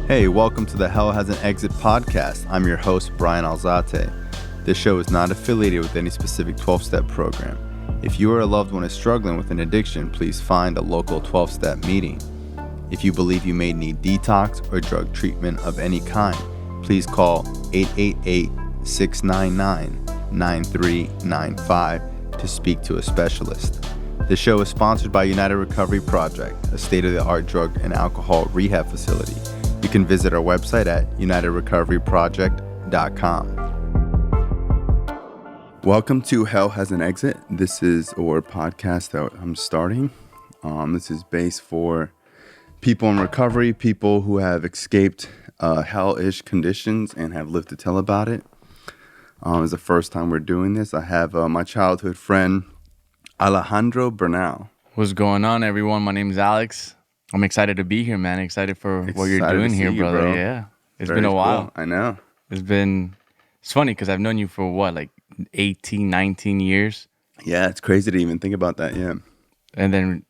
Hey, welcome to the Hell Has an Exit podcast. I'm your host, Bryan Alzate. This show is not affiliated with any specific 12-step program. If you or a loved one is struggling with an addiction, please find a local 12-step meeting. If you believe you may need detox or drug treatment of any kind, please call 888-699-9395 to speak to a specialist. The show is sponsored by United Recovery Project, a state-of-the-art drug and alcohol rehab facility. You can visit our website at unitedrecoveryproject.com. Welcome to Hell Has an Exit. This is our podcast that I'm starting. This is based for people in recovery, people who have escaped hellish conditions and have lived to tell about it. It's the first time we're doing this. I have my childhood friend, Alex Bernal. What's going on, everyone? My name is Alex. I'm excited to be here, man. Excited for what you're doing here, brother. Bro. Yeah. It's been a while. Cool. I know. It's funny because I've known you for like 18, 19 years. Yeah, it's crazy to even think about that, yeah. And then,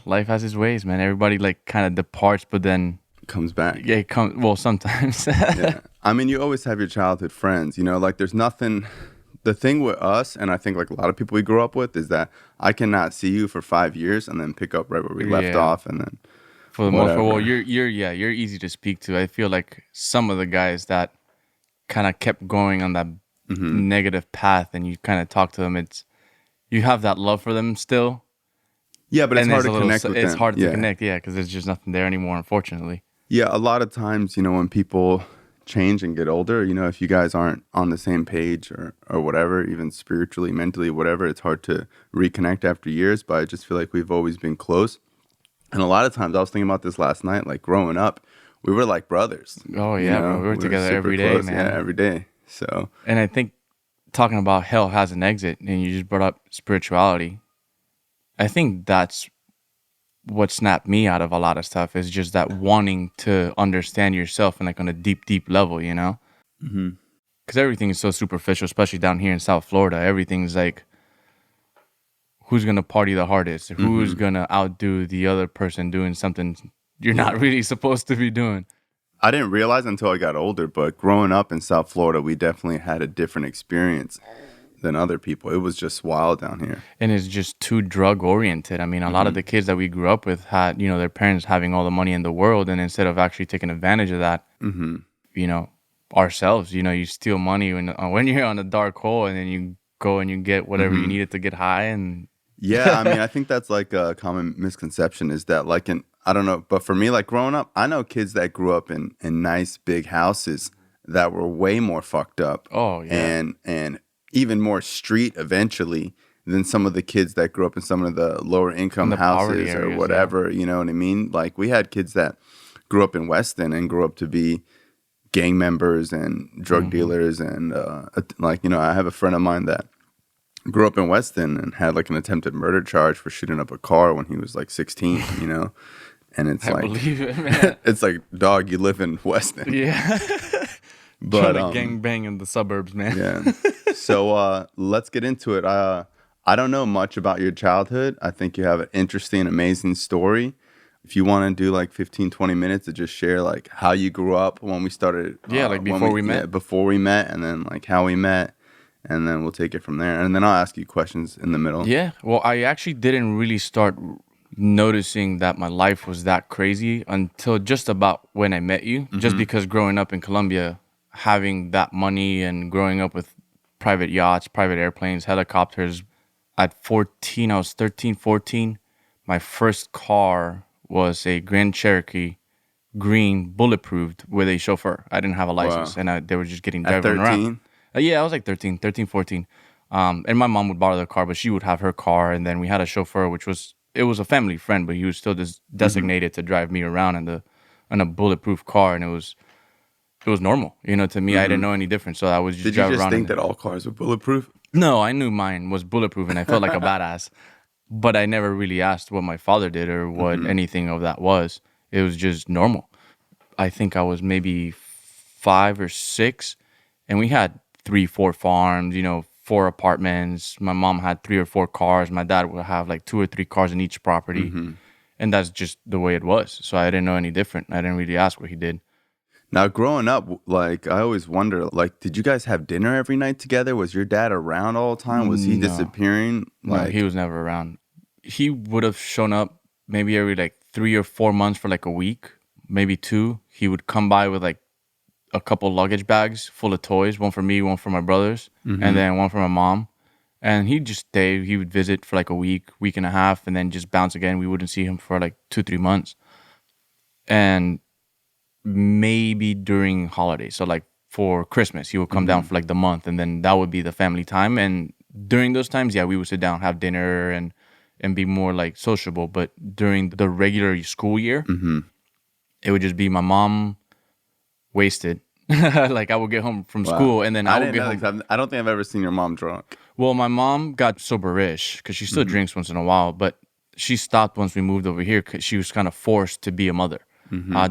life has its ways, man. Everybody like kind of departs, but then comes back. Yeah, well, sometimes. Yeah. I mean, you always have your childhood friends, like there's nothing. The thing with us, and I think like a lot of people we grew up with, is that I cannot see you for 5 years and then pick up right where we left off, and then for the most part, well, you're easy to speak to. I feel like some of the guys that kind of kept going on that negative path, and you kind of talk to them, you have that love for them still. Yeah, but it's hard to connect with them. It's hard to connect, because there's just nothing there anymore, unfortunately. Yeah, a lot of times, when people change and get older, if you guys aren't on the same page or whatever, even spiritually, mentally, whatever, it's hard to reconnect after years, but I just feel like we've always been close. And a lot of times, I was thinking about this last night, like growing up, we were like brothers. Oh, yeah, bro. We were together every day, man. Yeah, every day. So, and I think talking about hell has an exit, and you just brought up spirituality. I think that's what snapped me out of a lot of stuff, is just that wanting to understand yourself and like on a deep, deep level, Because everything is so superficial, especially down here in South Florida. Everything's like, who's going to party the hardest? Who's going to outdo the other person doing something you're not really supposed to be doing? I didn't realize until I got older, but growing up in South Florida, we definitely had a different experience than other people. It was just wild down here. And it's just too drug oriented. I mean, a lot of the kids that we grew up with had, their parents having all the money in the world. And instead of actually taking advantage of that, ourselves, you steal money when you're on a dark hole, and then you go and you get whatever you needed to get high. And yeah, I mean, I think that's like a common misconception, is that like I don't know, but for me, like growing up, I know kids that grew up in nice big houses that were way more fucked up. Oh, yeah. And even more street eventually than some of the kids that grew up in some of the lower income houses areas, or whatever, you know what I mean? Like we had kids that grew up in Weston and grew up to be gang members and drug dealers. And I have a friend of mine that grew up in Weston and had like an attempted murder charge for shooting up a car when he was like 16, And it's I believe it, man. It's like, dog, you live in Weston. Yeah. But trying to gang bang in the suburbs, man. Yeah. So let's get into it. I don't know much about your childhood. I think you have an interesting, amazing story. If you want to do like 15, 20 minutes to just share like how you grew up when we started. Yeah, like before we met. Yeah, before we met, and then like how we met, and then we'll take it from there. And then I'll ask you questions in the middle. Yeah. Well, I actually didn't really start noticing that my life was that crazy until just about when I met you. Just because growing up in Colombia, having that money and growing up with private yachts, private airplanes, helicopters. At 14, I was 13, 14. My first car was a Grand Cherokee green bulletproof with a chauffeur. I didn't have a license, and they were just getting driven around. Yeah, I was like 13, 14. And my mom would borrow the car, but she would have her car. And then we had a chauffeur, which was a family friend, but he was still designated to drive me around in a bulletproof car, and it was normal, to me. I didn't know any different, so I was just driving around. Did you just think that all cars were bulletproof? No, I knew mine was bulletproof, and I felt like a badass. But I never really asked what my father did or what anything of that was. It was just normal. I think I was maybe 5 or 6, and we had 3, 4 farms, 4 apartments. My mom had 3 or 4 cars. My dad would have like 2 or 3 cars in each property. And that's just the way it was. So I didn't know any different. I didn't really ask what he did. Now, growing up, like, I always wonder, like, did you guys have dinner every night together? Was your dad around all the time? Was he No, disappearing? no, Like, he was never around. He would have shown up maybe every like 3 or 4 months for like a week, maybe two. He would come by with like a couple luggage bags full of toys, one for me, one for my brothers, and then one for my mom. And he'd just stay. He would visit for like a week, week and a half, and then just bounce again. We wouldn't see him for like 2-3 months. And maybe during holidays. So like for Christmas, he would come down for like the month, and then that would be the family time. And during those times, yeah, we would sit down, have dinner, and be more like sociable. But during the regular school year, it would just be my mom wasted. Like I would get home from school, and then I would get home. I don't think I've ever seen your mom drunk. Well, my mom got sober-ish because she still drinks once in a while, but she stopped once we moved over here because she was kind of forced to be a mother.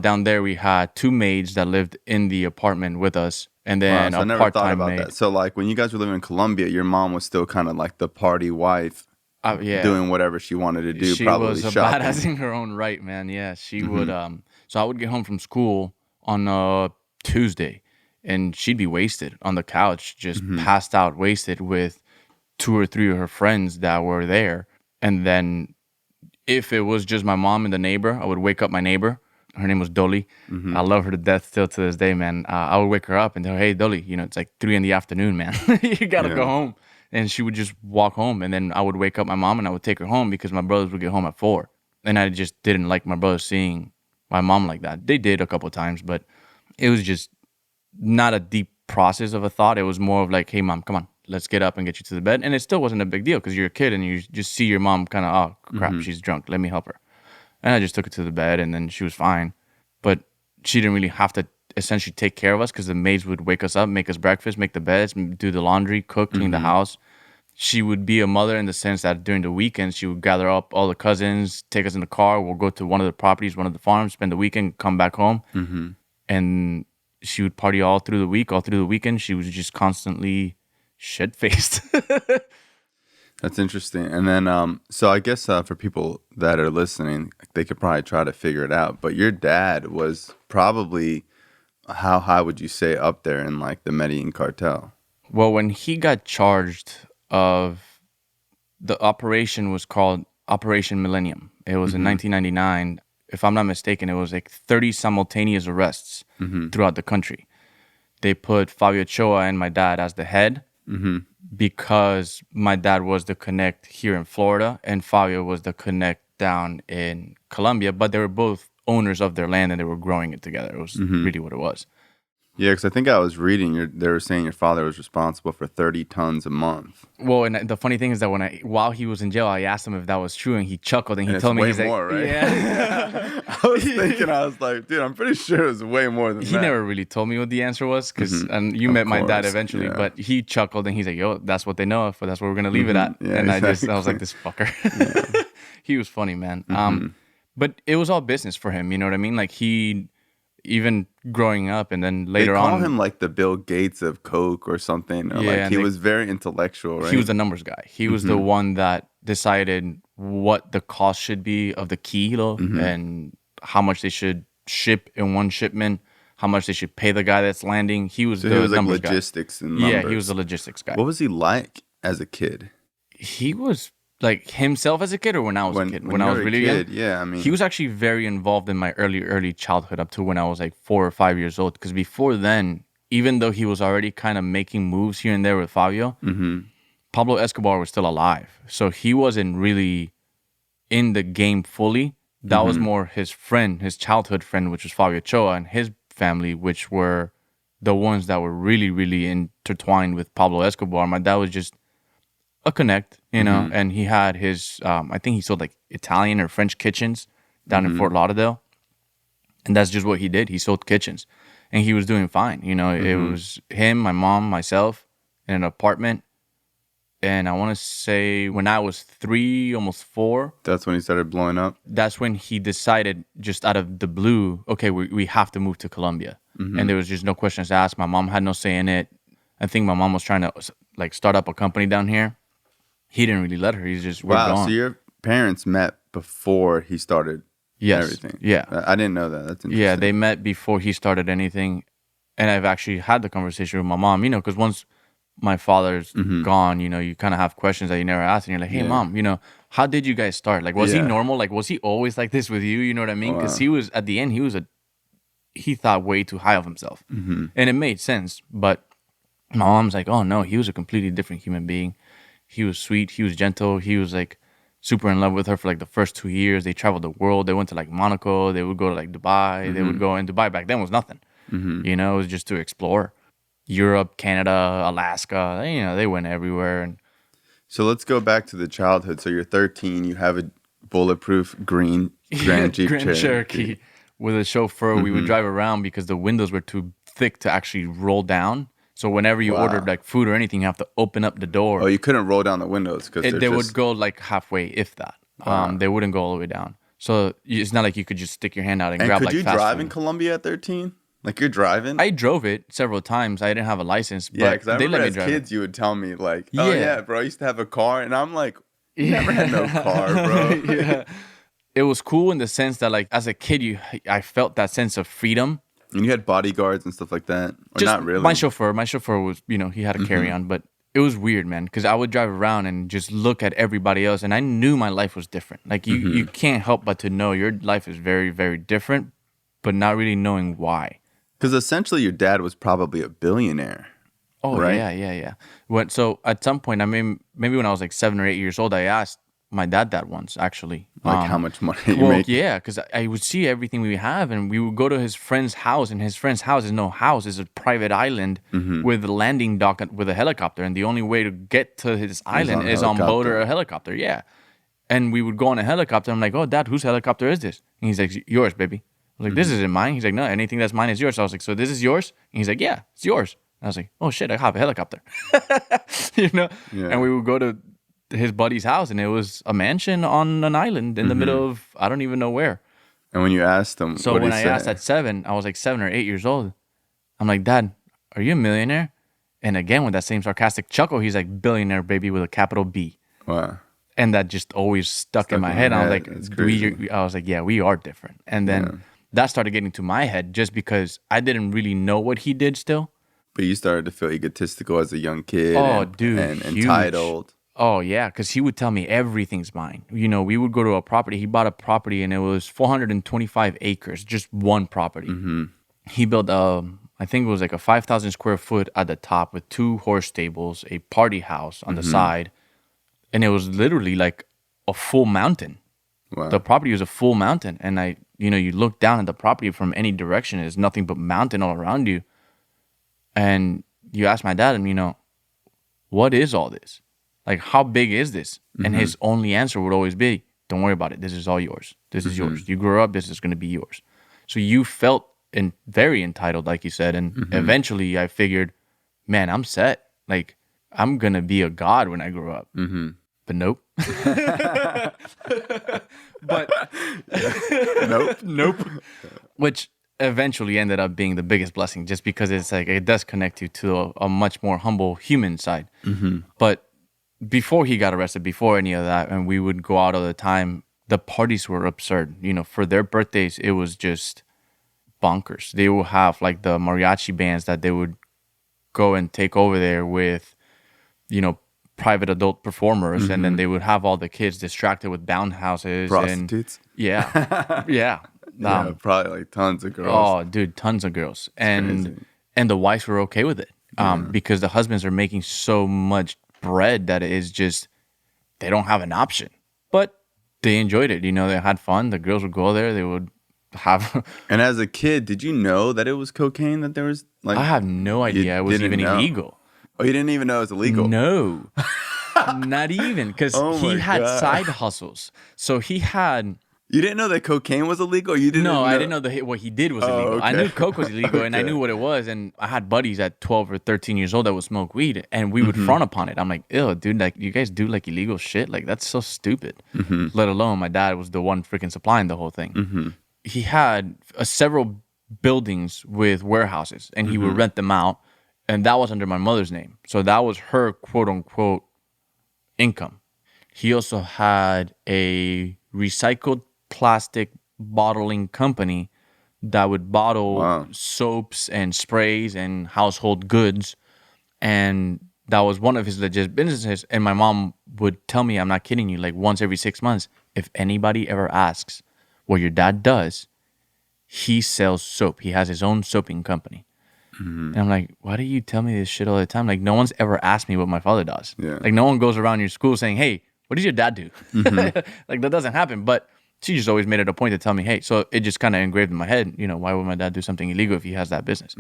Down there, we had 2 maids that lived in the apartment with us, and then So I a never thought part-time about maid. that. So, like, when you guys were living in Colombia, your mom was still kind of like the party wife, Yeah, doing whatever she wanted to do, she probably was a shopping. badass in her own right, man. Yeah, she would. So I would get home from school on a Tuesday, and she'd be wasted on the couch, just passed out, wasted with 2 or 3 of her friends that were there. And then if it was just my mom and the neighbor, I would wake up my neighbor. Her name was Dolly. I love her to death still to this day, man. I would wake her up and tell her, hey, Dolly, it's like 3 p.m, man. You got to go home. And she would just walk home. And then I would wake up my mom and I would take her home because my brothers would get home at 4. And I just didn't like my brothers seeing my mom like that. They did a couple of times, but it was just not a deep process of a thought. It was more of like, hey, mom, come on, let's get up and get you to the bed. And it still wasn't a big deal because you're a kid and you just see your mom kind of, oh, crap, she's drunk. Let me help her. And I just took her to the bed and then she was fine. But she didn't really have to essentially take care of us because the maids would wake us up, make us breakfast, make the beds, do the laundry, cook, clean the house. She would be a mother in the sense that during the weekends, she would gather up all the cousins, take us in the car. We'll go to one of the properties, one of the farms, spend the weekend, come back home. And she would party all through the week, all through the weekend. She was just constantly shit-faced. That's interesting. And then, so I guess for people that are listening, they could probably try to figure it out. But your dad was probably, how high would you say, up there in like the Medellin Cartel? Well, when he got charged the operation was called Operation Millennium. It was in 1999. If I'm not mistaken, it was like 30 simultaneous arrests throughout the country. They put Fabio Ochoa and my dad as the head. Because my dad was the connect here in Florida and Fabio was the connect down in Colombia, but they were both owners of their land and they were growing it together. It was really what it was. Yeah, because I think I was reading, they were saying your father was responsible for 30 tons a month. Well, and the funny thing is that while he was in jail, I asked him if that was true, and he chuckled and he told me, he's more, like, right? Yeah. I was thinking, I was like, dude, I'm pretty sure it was way more than that. He never really told me what the answer was, and you met my dad eventually, but he chuckled and he's like, yo, that's what they know, but that's where we're gonna leave it at. Yeah, and exactly. I was like, this fucker. He was funny, man. But it was all business for him, you know what I mean? Like he, even growing up and then later on. They call him like the Bill Gates of Coke or something. Or like he was very intellectual, right? He was the numbers guy. He was the one that decided what the cost should be of the kilo and how much they should ship in one shipment, how much they should pay the guy that's landing. He was the numbers like logistics guy. And numbers. Yeah, he was the logistics guy. What was he like as a kid? He was like himself as a kid, or when I was a kid? When I was really young? Yeah, I mean, he was actually very involved in my early childhood up to when I was like 4 or 5 years old. Because before then, even though he was already kind of making moves here and there with Fabio, Pablo Escobar was still alive. So he wasn't really in the game fully. That was more his friend, his childhood friend, which was Fabio Ochoa, and his family, which were the ones that were really, really intertwined with Pablo Escobar. My dad was just a connect, you know, and he had his, I think he sold like Italian or French kitchens down in Fort Lauderdale. And that's just what he did. He sold kitchens and he was doing fine. You know, it was him, my mom, myself in an apartment. And I want to say when I was 3, almost 4. That's when he started blowing up? That's when he decided just out of the blue, okay, we have to move to Colombia. And there was just no questions asked. My mom had no say in it. I think my mom was trying to like start up a company down here. He didn't really let her. He's just, we're gone. So your parents met before he started Yes. Everything. Yeah. I didn't know that. That's interesting. Yeah, they met before he started anything. And I've actually had the conversation with my mom, because once my father's gone, you kind of have questions that you never asked. And you're like, hey, mom, how did you guys start? Like, was he normal? Like, was he always like this with you? You know what I mean? Because he was, at the end, he thought way too high of himself. And it made sense. But my mom's like, oh, no, he was a completely different human being. He was sweet. He was gentle. He was like super in love with her for like the first 2 years. They traveled the world. They went to like Monaco. They would go to like Dubai. They would go in Dubai back then was nothing. It was just to explore Europe, Canada, Alaska. They went everywhere. And so let's go back to the childhood. So you're 13. You have a bulletproof green Grand Jeep Cherokee with a chauffeur. We would drive around because the windows were too thick to actually roll down. So whenever you ordered like food or anything, you have to open up the door. Oh, you couldn't roll down the windows because they would go like halfway, if that. They wouldn't go all the way down. So it's not like you could just stick your hand out and grab like fast food. Could you drive in Colombia at 13? Like you're driving? I drove it several times. I didn't have a license, but because I remember as kids you would tell me like, oh yeah, bro, I used to have a car. And I'm like, you never had no car, bro. It was cool in the sense that like as a kid, I felt that sense of freedom. And you had bodyguards and stuff like that? Or just not really? My chauffeur was, he had a carry-on, but it was weird, man, because I would drive around and just look at everybody else, and I knew my life was different. Like, you can't help but to know your life is very, very different, but not really knowing why. Because essentially your dad was probably a billionaire. Oh, right? Yeah. So at some point, I mean, maybe when I was like 7 or 8 years old, I asked my dad that once, actually. Like how much money you make? Yeah, because I would see everything we have, and we would go to his friend's house, and his friend's house is no house. It's a private island with a landing dock with a helicopter, and the only way to get to his island is on boat or a helicopter, yeah. And we would go on a helicopter. I'm like, oh, Dad, whose helicopter is this? And he's like, yours, baby. I was like, this isn't mine. He's like, no, anything that's mine is yours. So I was like, so this is yours? And he's like, yeah, it's yours. And I was like, oh, shit, I have a helicopter. Yeah. And we would go to his buddy's house, and it was a mansion on an island in the middle of I don't even know where. And when you asked him, so when I asked at 7, I was like 7 or 8 years old. I'm like, Dad, are you a millionaire? And again, with that same sarcastic chuckle, he's like, billionaire, baby, with a capital B. Wow. And that just always stuck in my head. I was like, yeah, we are different. And then that started getting to my head just because I didn't really know what he did still. But you started to feel egotistical as a young kid. And entitled. Oh, yeah, because he would tell me everything's mine. We would go to a property. He bought a property, and it was 425 acres, just one property. He built, I think it was like a 5,000 square foot at the top with 2 horse stables, a party house on the side, and it was literally like a full mountain. Wow. The property was a full mountain, and you look down at the property from any direction, there's nothing but mountain all around you. And you ask my dad, and what is all this? Like, how big is this? And his only answer would always be, don't worry about it. This is all yours. This is yours. You grew up, this is going to be yours. So you felt very entitled, like you said. And eventually I figured, man, I'm set. Like, I'm going to be a god when I grow up. But nope. Nope. Which eventually ended up being the biggest blessing, just because it's like it does connect you to a much more humble human side. But before he got arrested, before any of that, and we would go out all the time, the parties were absurd. For their birthdays, it was just bonkers. They would have like the mariachi bands that they would go and take over there with, private adult performers, and then they would have all the kids distracted with bound houses. Prostitutes. Yeah. Probably like tons of girls. Oh, dude, tons of girls. And the wives were okay with it because the husbands are making so much bread that it is just, they don't have an option. But they enjoyed it. They had fun. The girls would go there. They would have... And as a kid, did you know that it was cocaine that there was? Like, I have no idea it was even illegal. Oh, you didn't even know it was illegal? No. Not even. Because he had side hustles. So he had... You didn't know that cocaine was illegal? You didn't know? I didn't know that what he did was illegal. Okay. I knew coke was illegal, and I knew what it was. And I had buddies at 12 or 13 years old that would smoke weed, and we would frown upon it. I'm like, ew, dude, like, you guys do like illegal shit? Like, that's so stupid. Let alone my dad was the one freaking supplying the whole thing. He had several buildings with warehouses, and he would rent them out, and that was under my mother's name. So that was her quote-unquote income. He also had a recycled plastic bottling company that would bottle soaps and sprays and household goods. And that was one of his legit businesses. And my mom would tell me, I'm not kidding you, like once every 6 months, if anybody ever asks what your dad does, he sells soap. He has his own soaping company. And I'm like, why do you tell me this shit all the time? Like, no one's ever asked me what my father does. Yeah. Like, no one goes around your school saying, hey, what does your dad do? Like, that doesn't happen. But she just always made it a point to tell me, hey, so it just kind of engraved in my head, why would my dad do something illegal if he has that business?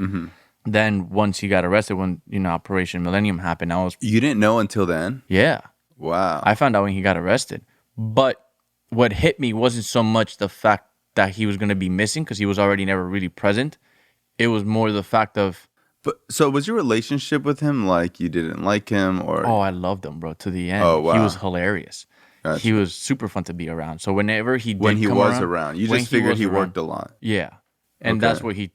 Then once he got arrested, when, Operation Millennium happened, You didn't know until then? Yeah. Wow. I found out when he got arrested. But what hit me wasn't so much the fact that he was going to be missing, because he was already never really present. It was more the fact of... But so was your relationship with him like you didn't like him, or... Oh, I loved him, bro, to the end. Oh, wow. He was hilarious. Gotcha. He was super fun to be around. So whenever he did when he come was around, you just figured he worked a lot. Yeah. And that's what he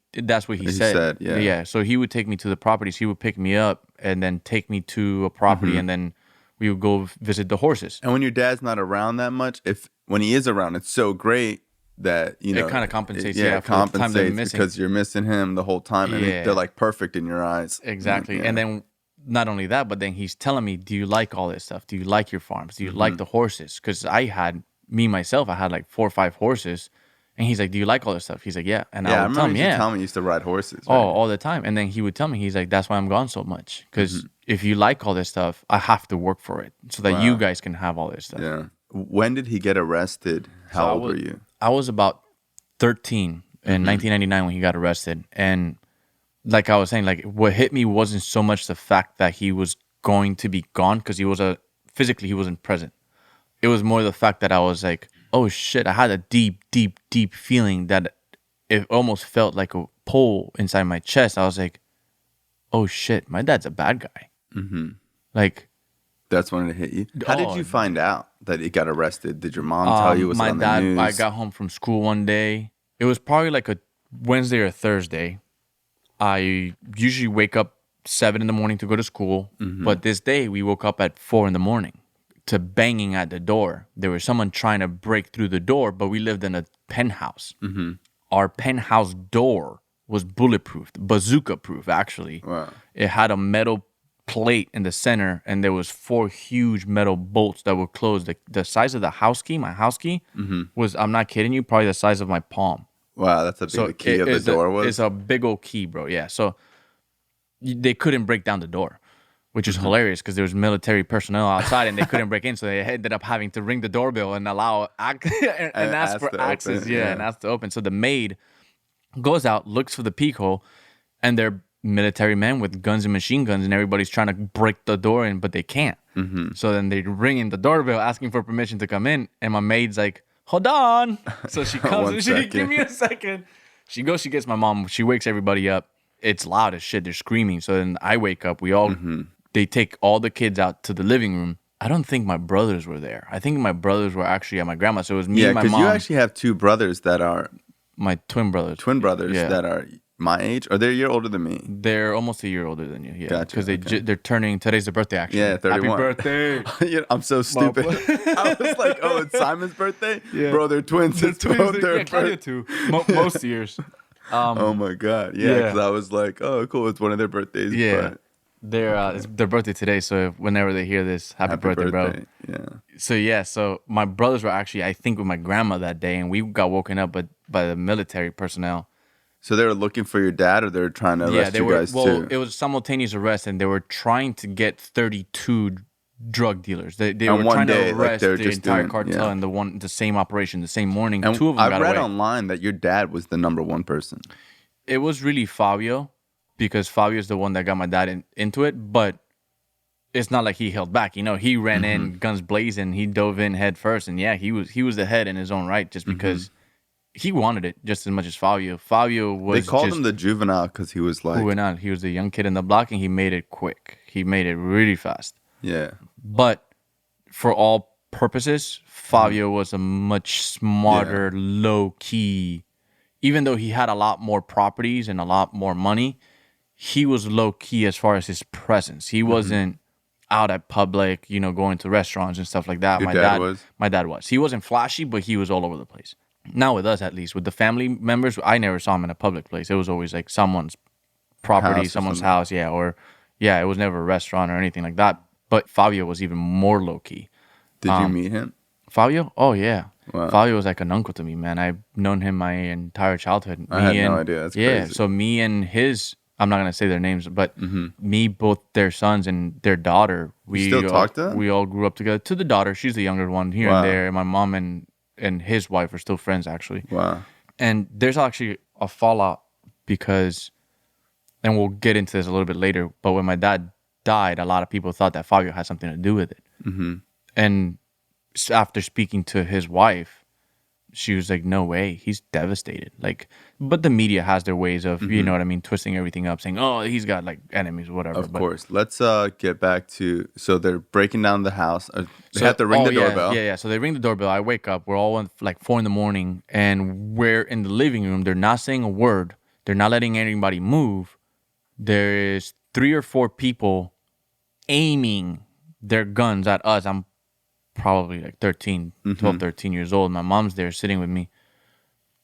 said. Yeah. So he would take me to the properties. He would pick me up and then take me to a property, and then we would go visit the horses. And when your dad's not around that much, when he is around, it's so great that it kind of compensates. It compensates because you're missing him the whole time, and they're like perfect in your eyes. Exactly. And then not only that, but then he's telling me, do you like all this stuff? Do you like your farms? Do you like the horses? Because I had like 4 or 5 horses. And he's like, do you like all this stuff? He's like, yeah. And I would tell him, you tell me you used to ride horses. Right? Oh, all the time. And then he would tell me, he's like, that's why I'm gone so much. Because if you like all this stuff, I have to work for it so that you guys can have all this stuff. Yeah. When did he get arrested? How old were you? I was about 13 in 1999 when he got arrested. And like I was saying, like what hit me wasn't so much the fact that he was going to be gone, because physically he wasn't present. It was more the fact that I was like, oh shit, I had a deep, deep, deep feeling that it almost felt like a pull inside my chest. I was like, oh shit, my dad's a bad guy. Like, that's when it hit you. How did you find out that he got arrested? Did your mom tell you? Was it on the news? I got home from school one day. It was probably like a Wednesday or Thursday. I usually wake up 7 in the morning to go to school. But this day we woke up at 4 in the morning to banging at the door. There was someone trying to break through the door, but we lived in a penthouse. Our penthouse door was bulletproof, bazooka-proof, actually. Wow. It had a metal plate in the center, and there was 4 huge metal bolts that would close. The size of the house key, my house key, was, I'm not kidding you, probably the size of my palm. Wow, that's a big key of the door was? It's a big old key, bro, yeah. So they couldn't break down the door, which is hilarious because there was military personnel outside and they couldn't break in. So they ended up having to ring the doorbell and and ask for access. And ask to open. So the maid goes out, looks for the peek hole, and they're military men with guns and machine guns, and everybody's trying to break the door in, but they can't. So then they ring in the doorbell asking for permission to come in, and my maid's like, hold on. So she comes and she give me a second. She goes, she gets my mom, she wakes everybody up. It's loud as shit. They're screaming. So then I wake up. We all, they take all the kids out to the living room. I don't think my brothers were there. I think my brothers were actually at my grandma's. So it was me and my mom. Yeah, because you actually have 2 brothers that are... My twin brothers. Twin brothers that are my age? Or they're a year older than me? They're almost a year older than you, yeah. Gotcha. Because they're turning, today's their birthday, actually. Yeah, 31. Happy birthday. I'm so stupid. I was like, oh, it's Simon's birthday? Yeah. Bro, they're twins. It's both their birthday. Too. Most years. Oh my God. Yeah, because I was like, oh, cool. It's one of their birthdays. Yeah. But... It's their birthday today, so whenever they hear this, happy birthday, bro. Yeah. So my brothers were actually, I think, with my grandma that day, and we got woken up by the military personnel. So they were looking for your dad, or they were trying to arrest you guys too? Well, it was simultaneous arrest, and they were trying to get 32 drug dealers. They were trying to arrest the entire cartel in the same operation, the same morning. And 2 of them got away. I read online that your dad was the number 1 person. It was really Fabio, because Fabio is the one that got my dad into it, but it's not like he held back. He ran in, guns blazing, he dove in head first, and he was the head in his own right, just because he wanted it just as much as Fabio. Fabio was... They called him the juvenile because he was like... Juvenile. He was the young kid in the block, and he made it quick. He made it really fast. Yeah. But for all purposes, Fabio was a much smarter, low-key... Even though he had a lot more properties and a lot more money, he was low-key as far as his presence. He wasn't out at public, going to restaurants and stuff like that. Your dad was? My dad was. He wasn't flashy, but he was all over the place. Not with us, at least. With the family members, I never saw him in a public place. It was always like someone's property, someone's house, yeah, or it was never a restaurant or anything like that. But Fabio was even more low key. Did you meet him? Fabio? Oh yeah. Wow. Fabio was like an uncle to me, man. I've known him my entire childhood. I had no idea. That's crazy. So me and his, I'm not gonna say their names, but me, both their sons and their daughter, we still talk to them? We all grew up together. To the daughter, she's the younger one here and there. My mom and his wife are still friends, actually. Wow. And there's actually a fallout because, and we'll get into this a little bit later, but when my dad died, a lot of people thought that Fabio had something to do with it. And after speaking to his wife, she was like, no way, he's devastated. Like, but the media has their ways of, you know what I mean, twisting everything up, saying, oh, he's got like enemies or whatever. Of course. Let's get back to, so they're breaking down the house. They have to ring the doorbell. Yeah. So they ring the doorbell. I wake up. We're all at like 4 a.m. and we're in the living room. They're not saying a word. They're not letting anybody move. There is 3 or 4 people aiming their guns at us. I'm probably like 13 years old. My mom's there sitting with me.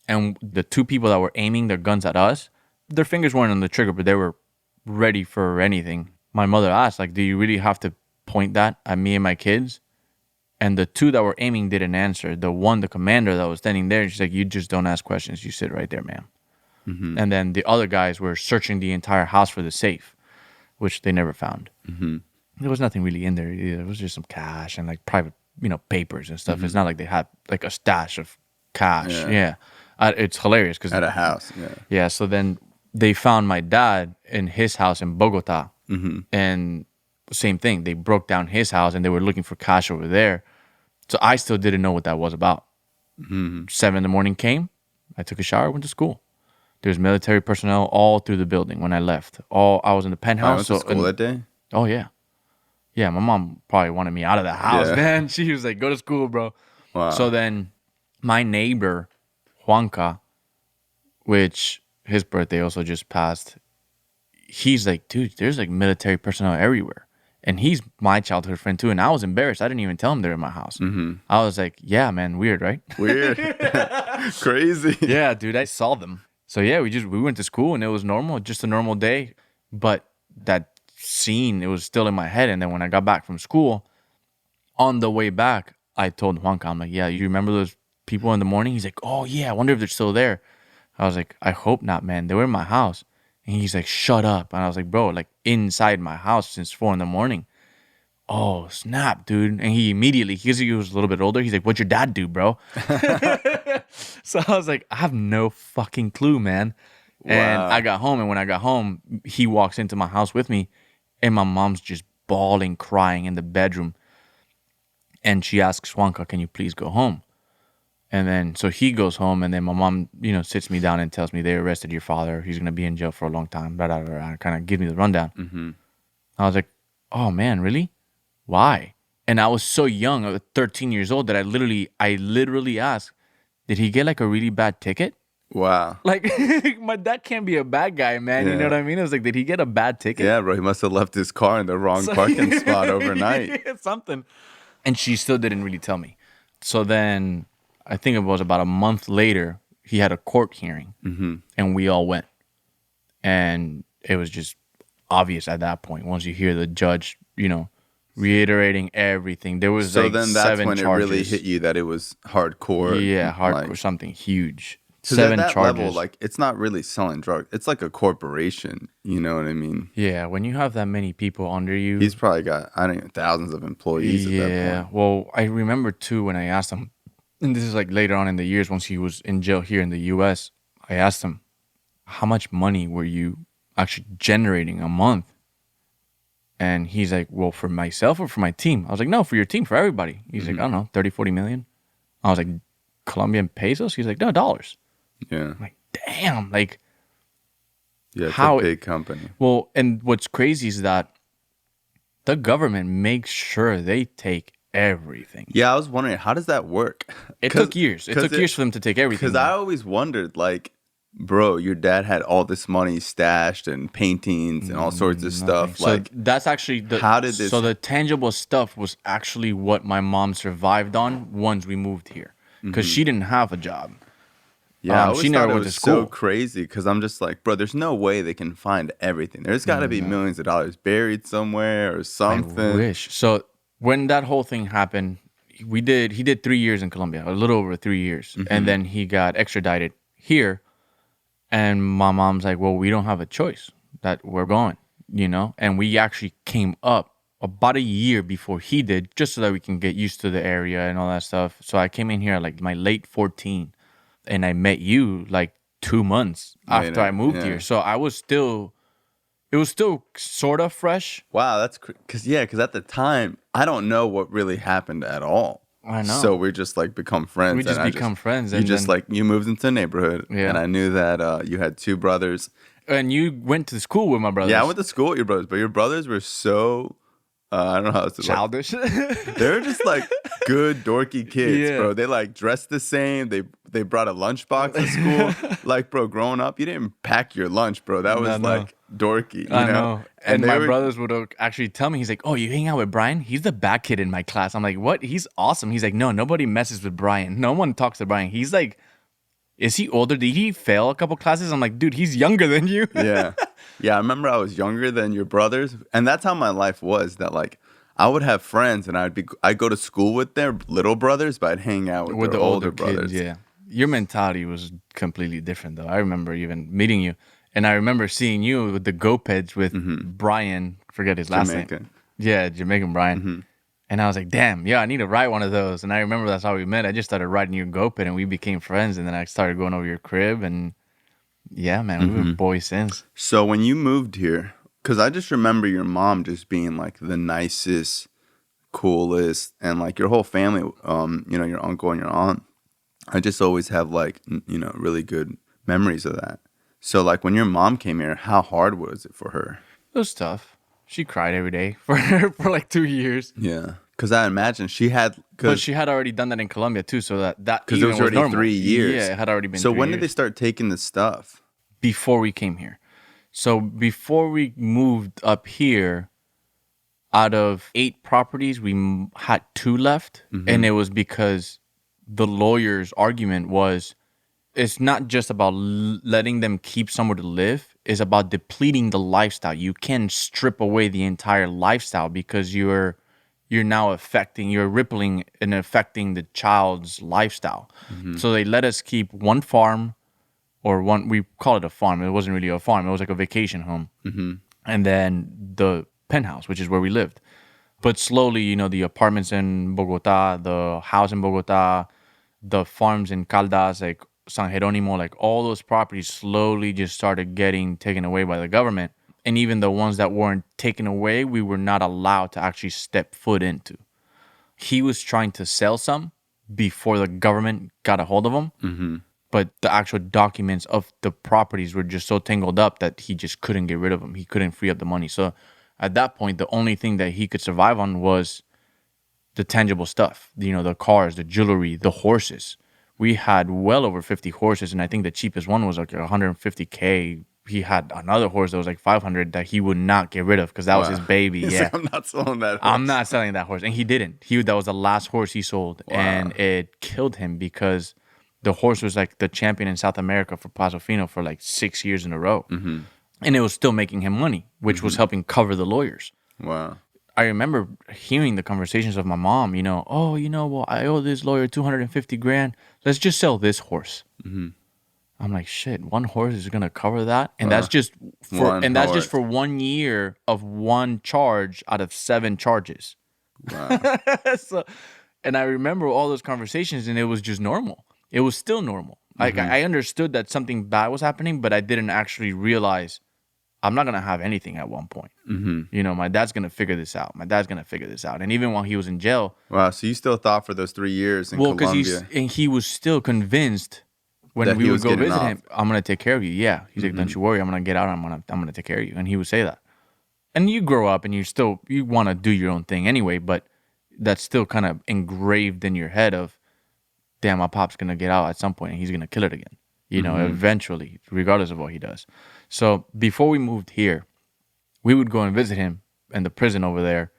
And the 2 people that were aiming their guns at us, their fingers weren't on the trigger, but they were ready for anything. My mother asked, like, do you really have to point that at me and my kids? And the 2 that were aiming didn't answer. The commander that was standing there, she's like, you just don't ask questions. You sit right there, ma'am. And then the other guys were searching the entire house for the safe, which they never found. There was nothing really in there either. It was just some cash and like private, papers and stuff. It's not like they had like a stash of cash. Yeah. It's hilarious because at a house. Yeah. So then they found my dad in his house in Bogota, and same thing. They broke down his house and they were looking for cash over there. So I still didn't know what that was about. 7 a.m. came. I took a shower, went to school. There's military personnel all through the building when I left. I was in the penthouse. I went to school that day? Oh, yeah. Yeah, my mom probably wanted me out of the house, man. She was like, go to school, bro. Wow. So then my neighbor, Juanca, which his birthday also just passed, he's like, dude, there's like military personnel everywhere. And he's my childhood friend too. And I was embarrassed. I didn't even tell him they're in my house. I was like, yeah, man, weird, right? Weird. Crazy. Yeah, dude, I saw them. So yeah, we went to school and it was normal, just a normal day. But that scene, it was still in my head. And then when I got back from school, on the way back, I told Juanca, I'm like, yeah, you remember those people in the morning? He's like, oh yeah, I wonder if they're still there. I was like, I hope not, man. They were in my house. And he's like, shut up. And I was like, bro, like inside my house since 4 a.m. Oh, snap, dude. And he immediately, because he was a little bit older, he's like, what'd your dad do, bro? So I was like, I have no fucking clue, man. Wow. And I got home, and when I got home, he walks into my house with me, and my mom's just bawling, crying in the bedroom. And she asks Juanca, can you please go home? And then, so he goes home, and then my mom, sits me down and tells me they arrested your father. He's going to be in jail for a long time, blah, blah, blah. Kind of give me the rundown. I was like, oh, man, really? Why? And I was so young, I was 13 years old, that I literally asked, did he get like a really bad ticket? Wow. Like, my dad can't be a bad guy, man. Yeah. You know what I mean? I was like, did he get a bad ticket? Yeah, bro. He must have left his car in the wrong parking spot overnight. Something. And she still didn't really tell me. So then I think it was about a month later, he had a court hearing, and we all went. And it was just obvious at that point, once you hear the judge, reiterating everything. There was so like then that's 7 when charges. It really hit you that it was hardcore. Yeah, hardcore, like, something huge. 7 at that charges. Level, like, it's not really selling drugs. It's like a corporation. You know what I mean? Yeah, when you have that many people under you. He's probably got, thousands of employees at that point. Well, I remember too when I asked him, and this is like later on in the years once he was in jail here in the U.S., I asked him, how much money were you actually generating a month? And he's like, well, for myself or for my team? I was like, no, for your team, for everybody. He's like, I don't know, 30, 40 million. I was like, Colombian pesos? He's like, no, dollars. Yeah. I'm like, damn. Like, yeah, it's a big company. Well, and what's crazy is that the government makes sure they take everything. Yeah, I was wondering, how does that work? It took years. It took years for them to take everything. Because I always wondered, like, bro, your dad had all this money stashed and paintings and all sorts of stuff. So like, that's actually how did this? So the tangible stuff was actually what my mom survived on once we moved here, because she didn't have a job. Yeah, I always She thought never it went to was so school. crazy because I'm just like, bro, there's no way they can find everything. There's got to be millions of dollars buried somewhere or I something. wish. So when that whole thing happened, he did 3 years in Colombia, a little over 3 years. And then he got extradited here. And my mom's like, well, we don't have a choice, that we're going, And we actually came up about a year before he did, just so that we can get used to the area and all that stuff. So I came in here like my late 14, and I met you like 2 months after I moved here. So it was still sort of fresh. Wow, that's because at the time I don't know what really happened at all. I know. So we just like become friends. We just become friends. You just like you moved into a neighborhood, and I knew that you had two brothers. And you went to school with my brothers. Yeah, I went to school with your brothers, but your brothers were so I don't know how to childish. They're just like good dorky kids, bro. They like dressed the same. They brought a lunchbox to school. Like, bro, growing up, you didn't pack your lunch, bro. That was like dorky. You know? And my brothers would actually tell me, he's like, oh, you hang out with Bryan? He's the bad kid in my class. I'm like, what? He's awesome. He's like, no, nobody messes with Bryan. No one talks to Bryan. He's like, is he older? Did he fail a couple classes? I'm like, dude, he's younger than you. Yeah, I remember I was younger than your brothers, and that's how my life was. That like I would have friends, and I'd go to school with their little brothers, but I'd hang out with their older brothers. Kids, yeah, your mentality was completely different, though. I remember even meeting you, and I remember seeing you with the GoPeds with Bryan. Forget his last name. Yeah, Jamaican Bryan. And I was like, damn, yeah, I need to ride one of those. And I remember that's how we met. I just started riding your GoPed, and we became friends. And then I started going over your crib, and yeah, man, we were boys since. So when you moved here, because I just remember your mom just being like the nicest, coolest, and like your whole family, your uncle and your aunt. I just always have like, really good memories of that. So like when your mom came here, how hard was it for her? It was tough. She cried every day for like 2 years. Yeah. Because I imagine she had... But she had already done that in Colombia, too, so that because it was already normal. 3 years. Yeah, it had already been So 3 when years. did they start taking the stuff? Before we came here. So before we moved up here, out of 8 properties, we had 2 left. And it was because the lawyer's argument was, it's not just about letting them keep somewhere to live. It's about depleting the lifestyle. You can strip away the entire lifestyle because you're now you're rippling and affecting the child's lifestyle. So they let us keep one farm, or we call it a farm. It wasn't really a farm. It was like a vacation home. And then the penthouse, which is where we lived. But slowly, the apartments in Bogota, the house in Bogota, the farms in Caldas, like San Jeronimo, like all those properties slowly just started getting taken away by the government. And even the ones that weren't taken away, we were not allowed to actually step foot into. He was trying to sell some before the government got a hold of them. But the actual documents of the properties were just so tangled up that he just couldn't get rid of them. He couldn't free up the money. So at that point, the only thing that he could survive on was the tangible stuff. The cars, the jewelry, the horses. We had well over 50 horses, and I think the cheapest one was like $150K. He had another horse that was like $500 that he would not get rid of because that was his baby. He's like, I'm not selling that horse. I'm not selling that horse. And he didn't. That was the last horse he sold. Wow. And it killed him because the horse was like the champion in South America for Paso Fino for like 6 years in a row. And it was still making him money, which was helping cover the lawyers. Wow. I remember hearing the conversations of my mom, well, I owe this lawyer $250,000. Let's just sell this horse. I'm like, shit, one horse is gonna cover that, and that's just for 1 year of one charge out of 7 charges. Wow. And I remember all those conversations, and it was just normal. It was still normal. Like I understood that something bad was happening, but I didn't actually realize I'm not going to have anything at one point. My dad's going to figure this out. And even while he was in jail. Wow, so you still thought for those 3 years in Colombia. He was still convinced when we would go visit him, I'm going to take care of you. Yeah. He's like, don't you worry. I'm going to get out. I'm going to take care of you. And he would say that. And you grow up and you want to do your own thing anyway, but that's still kind of engraved in your head of, damn, my pop's going to get out at some point and he's going to kill it again. Eventually, regardless of what he does. So before we moved here, we would go and visit him in the prison over there.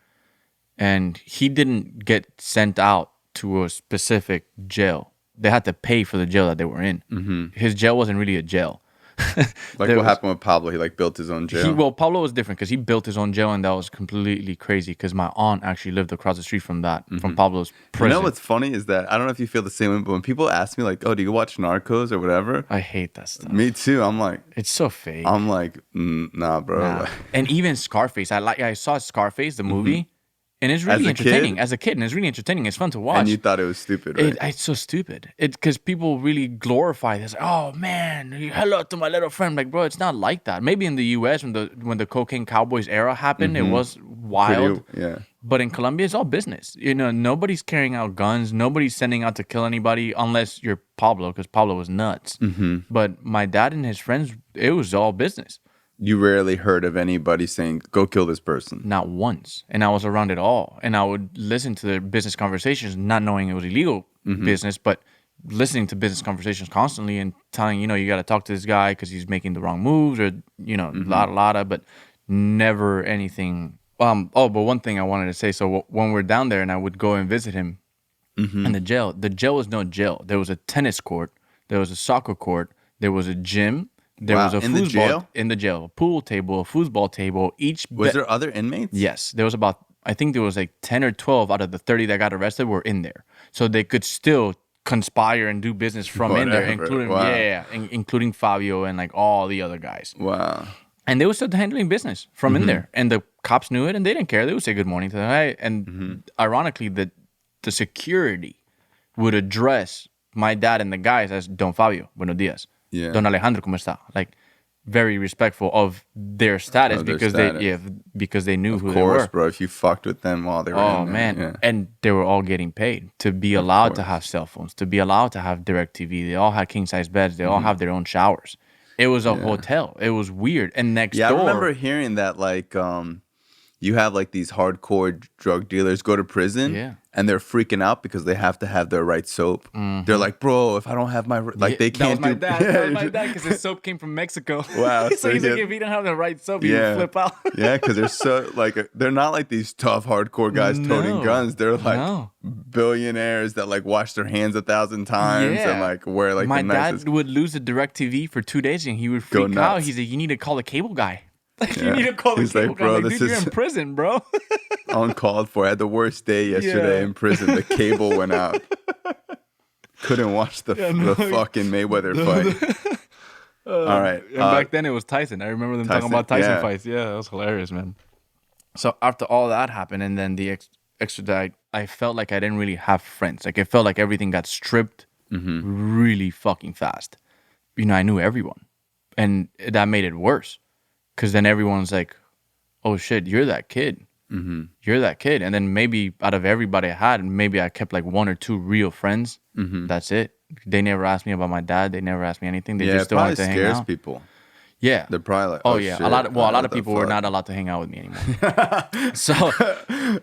And he didn't get sent out to a specific jail. they had to pay for the jail that they were in. Mm-hmm. His jail wasn't really a jail. Like what happened with Pablo? He like built his own jail. Well, Pablo was different because he built his own jail, and that was completely crazy. Because my aunt actually lived across the street from that, from Pablo's prison. You know what's funny is that I don't know if you feel the same way, but when people ask me like, "Oh, do you watch Narcos or whatever?" I hate that stuff. Me too. I'm like, it's so fake. I'm like, nah, bro. Nah. And even Scarface, I saw Scarface the movie. And it's really entertaining as a kid, and it's really entertaining. It's fun to watch. And you thought it was stupid, right? It's so stupid. Because people really glorify this. Oh man, hello to my little friend. Like, bro, it's not like that. Maybe in the U.S. when the cocaine cowboys era happened, it was wild. Yeah. But in Colombia, it's all business. You know, nobody's carrying out guns. Nobody's sending out to kill anybody unless you're Pablo, because Pablo was nuts. But my dad and his friends, it was all business. You rarely heard of anybody saying, "Go kill this person." Not once. And I was around it all. And I would listen to their business conversations, not knowing it was illegal business, but listening to business conversations constantly and telling, you got to talk to this guy because he's making the wrong moves or, lotta, but never anything. But one thing I wanted to say. So when we're down there and I would go and visit him in the jail was no jail. There was a tennis court. There was a soccer court. There was a gym. There was a foosball in the jail, a pool table, a foosball table. Was there other inmates? Yes, there was I think there was like 10 or 12 out of the 30 that got arrested were in there, so they could still conspire and do business from in there, including Fabio and like all the other guys. Wow. And they were still handling business from in there, and the cops knew it, and they didn't care. They would say good morning to them, hey, and ironically, the security would address my dad and the guys as Don Fabio, buenos dias. Yeah. Don Alejandro, ¿cómo está? Like, very respectful of their status because they knew who they were. Of course, bro. If you fucked with them while they were in there. Oh, man. Yeah. And they were all getting paid to be allowed to have cell phones, to be allowed to have DirecTV. They all had king-size beds. They all have their own showers. It was a hotel. It was weird. And next door... I remember hearing that, like, you have, like, these hardcore drug dealers go to prison, and they're freaking out because they have to have their right soap. They're like, bro, if I don't have my... Like, they can't do... That was my dad, because his soap came from Mexico. Wow. So he's like, if he don't have the right soap, he would flip out. Yeah, because they're so, like, they're not like these tough, hardcore guys toting guns. They're, like, billionaires that, like, wash their hands 1,000 times and, like, wear, like, my dad would lose the DirecTV for 2 days, and he would freak out. He's like, you need to call the cable guy. Like, you need to call the cable guy. Like, dude, you're in prison, bro. Uncalled for. I had the worst day yesterday in prison. The cable went out. Couldn't watch the fucking Mayweather fight. All right. And back then it was Tyson. I remember them talking about Tyson fights. Yeah, that was hilarious, man. So after all that happened and then the extradite, I felt like I didn't really have friends. Like, it felt like everything got stripped really fucking fast. I knew everyone. And that made it worse. Because then everyone's like, oh, shit, you're that kid. You're that kid. And then maybe out of everybody I had, maybe I kept like 1 or 2 real friends. That's it. They never asked me about my dad. They never asked me anything. They just still wanted to hang out. It scares people. Yeah. They're probably like, oh yeah. Shit. A lot of people were not allowed to hang out with me anymore. So,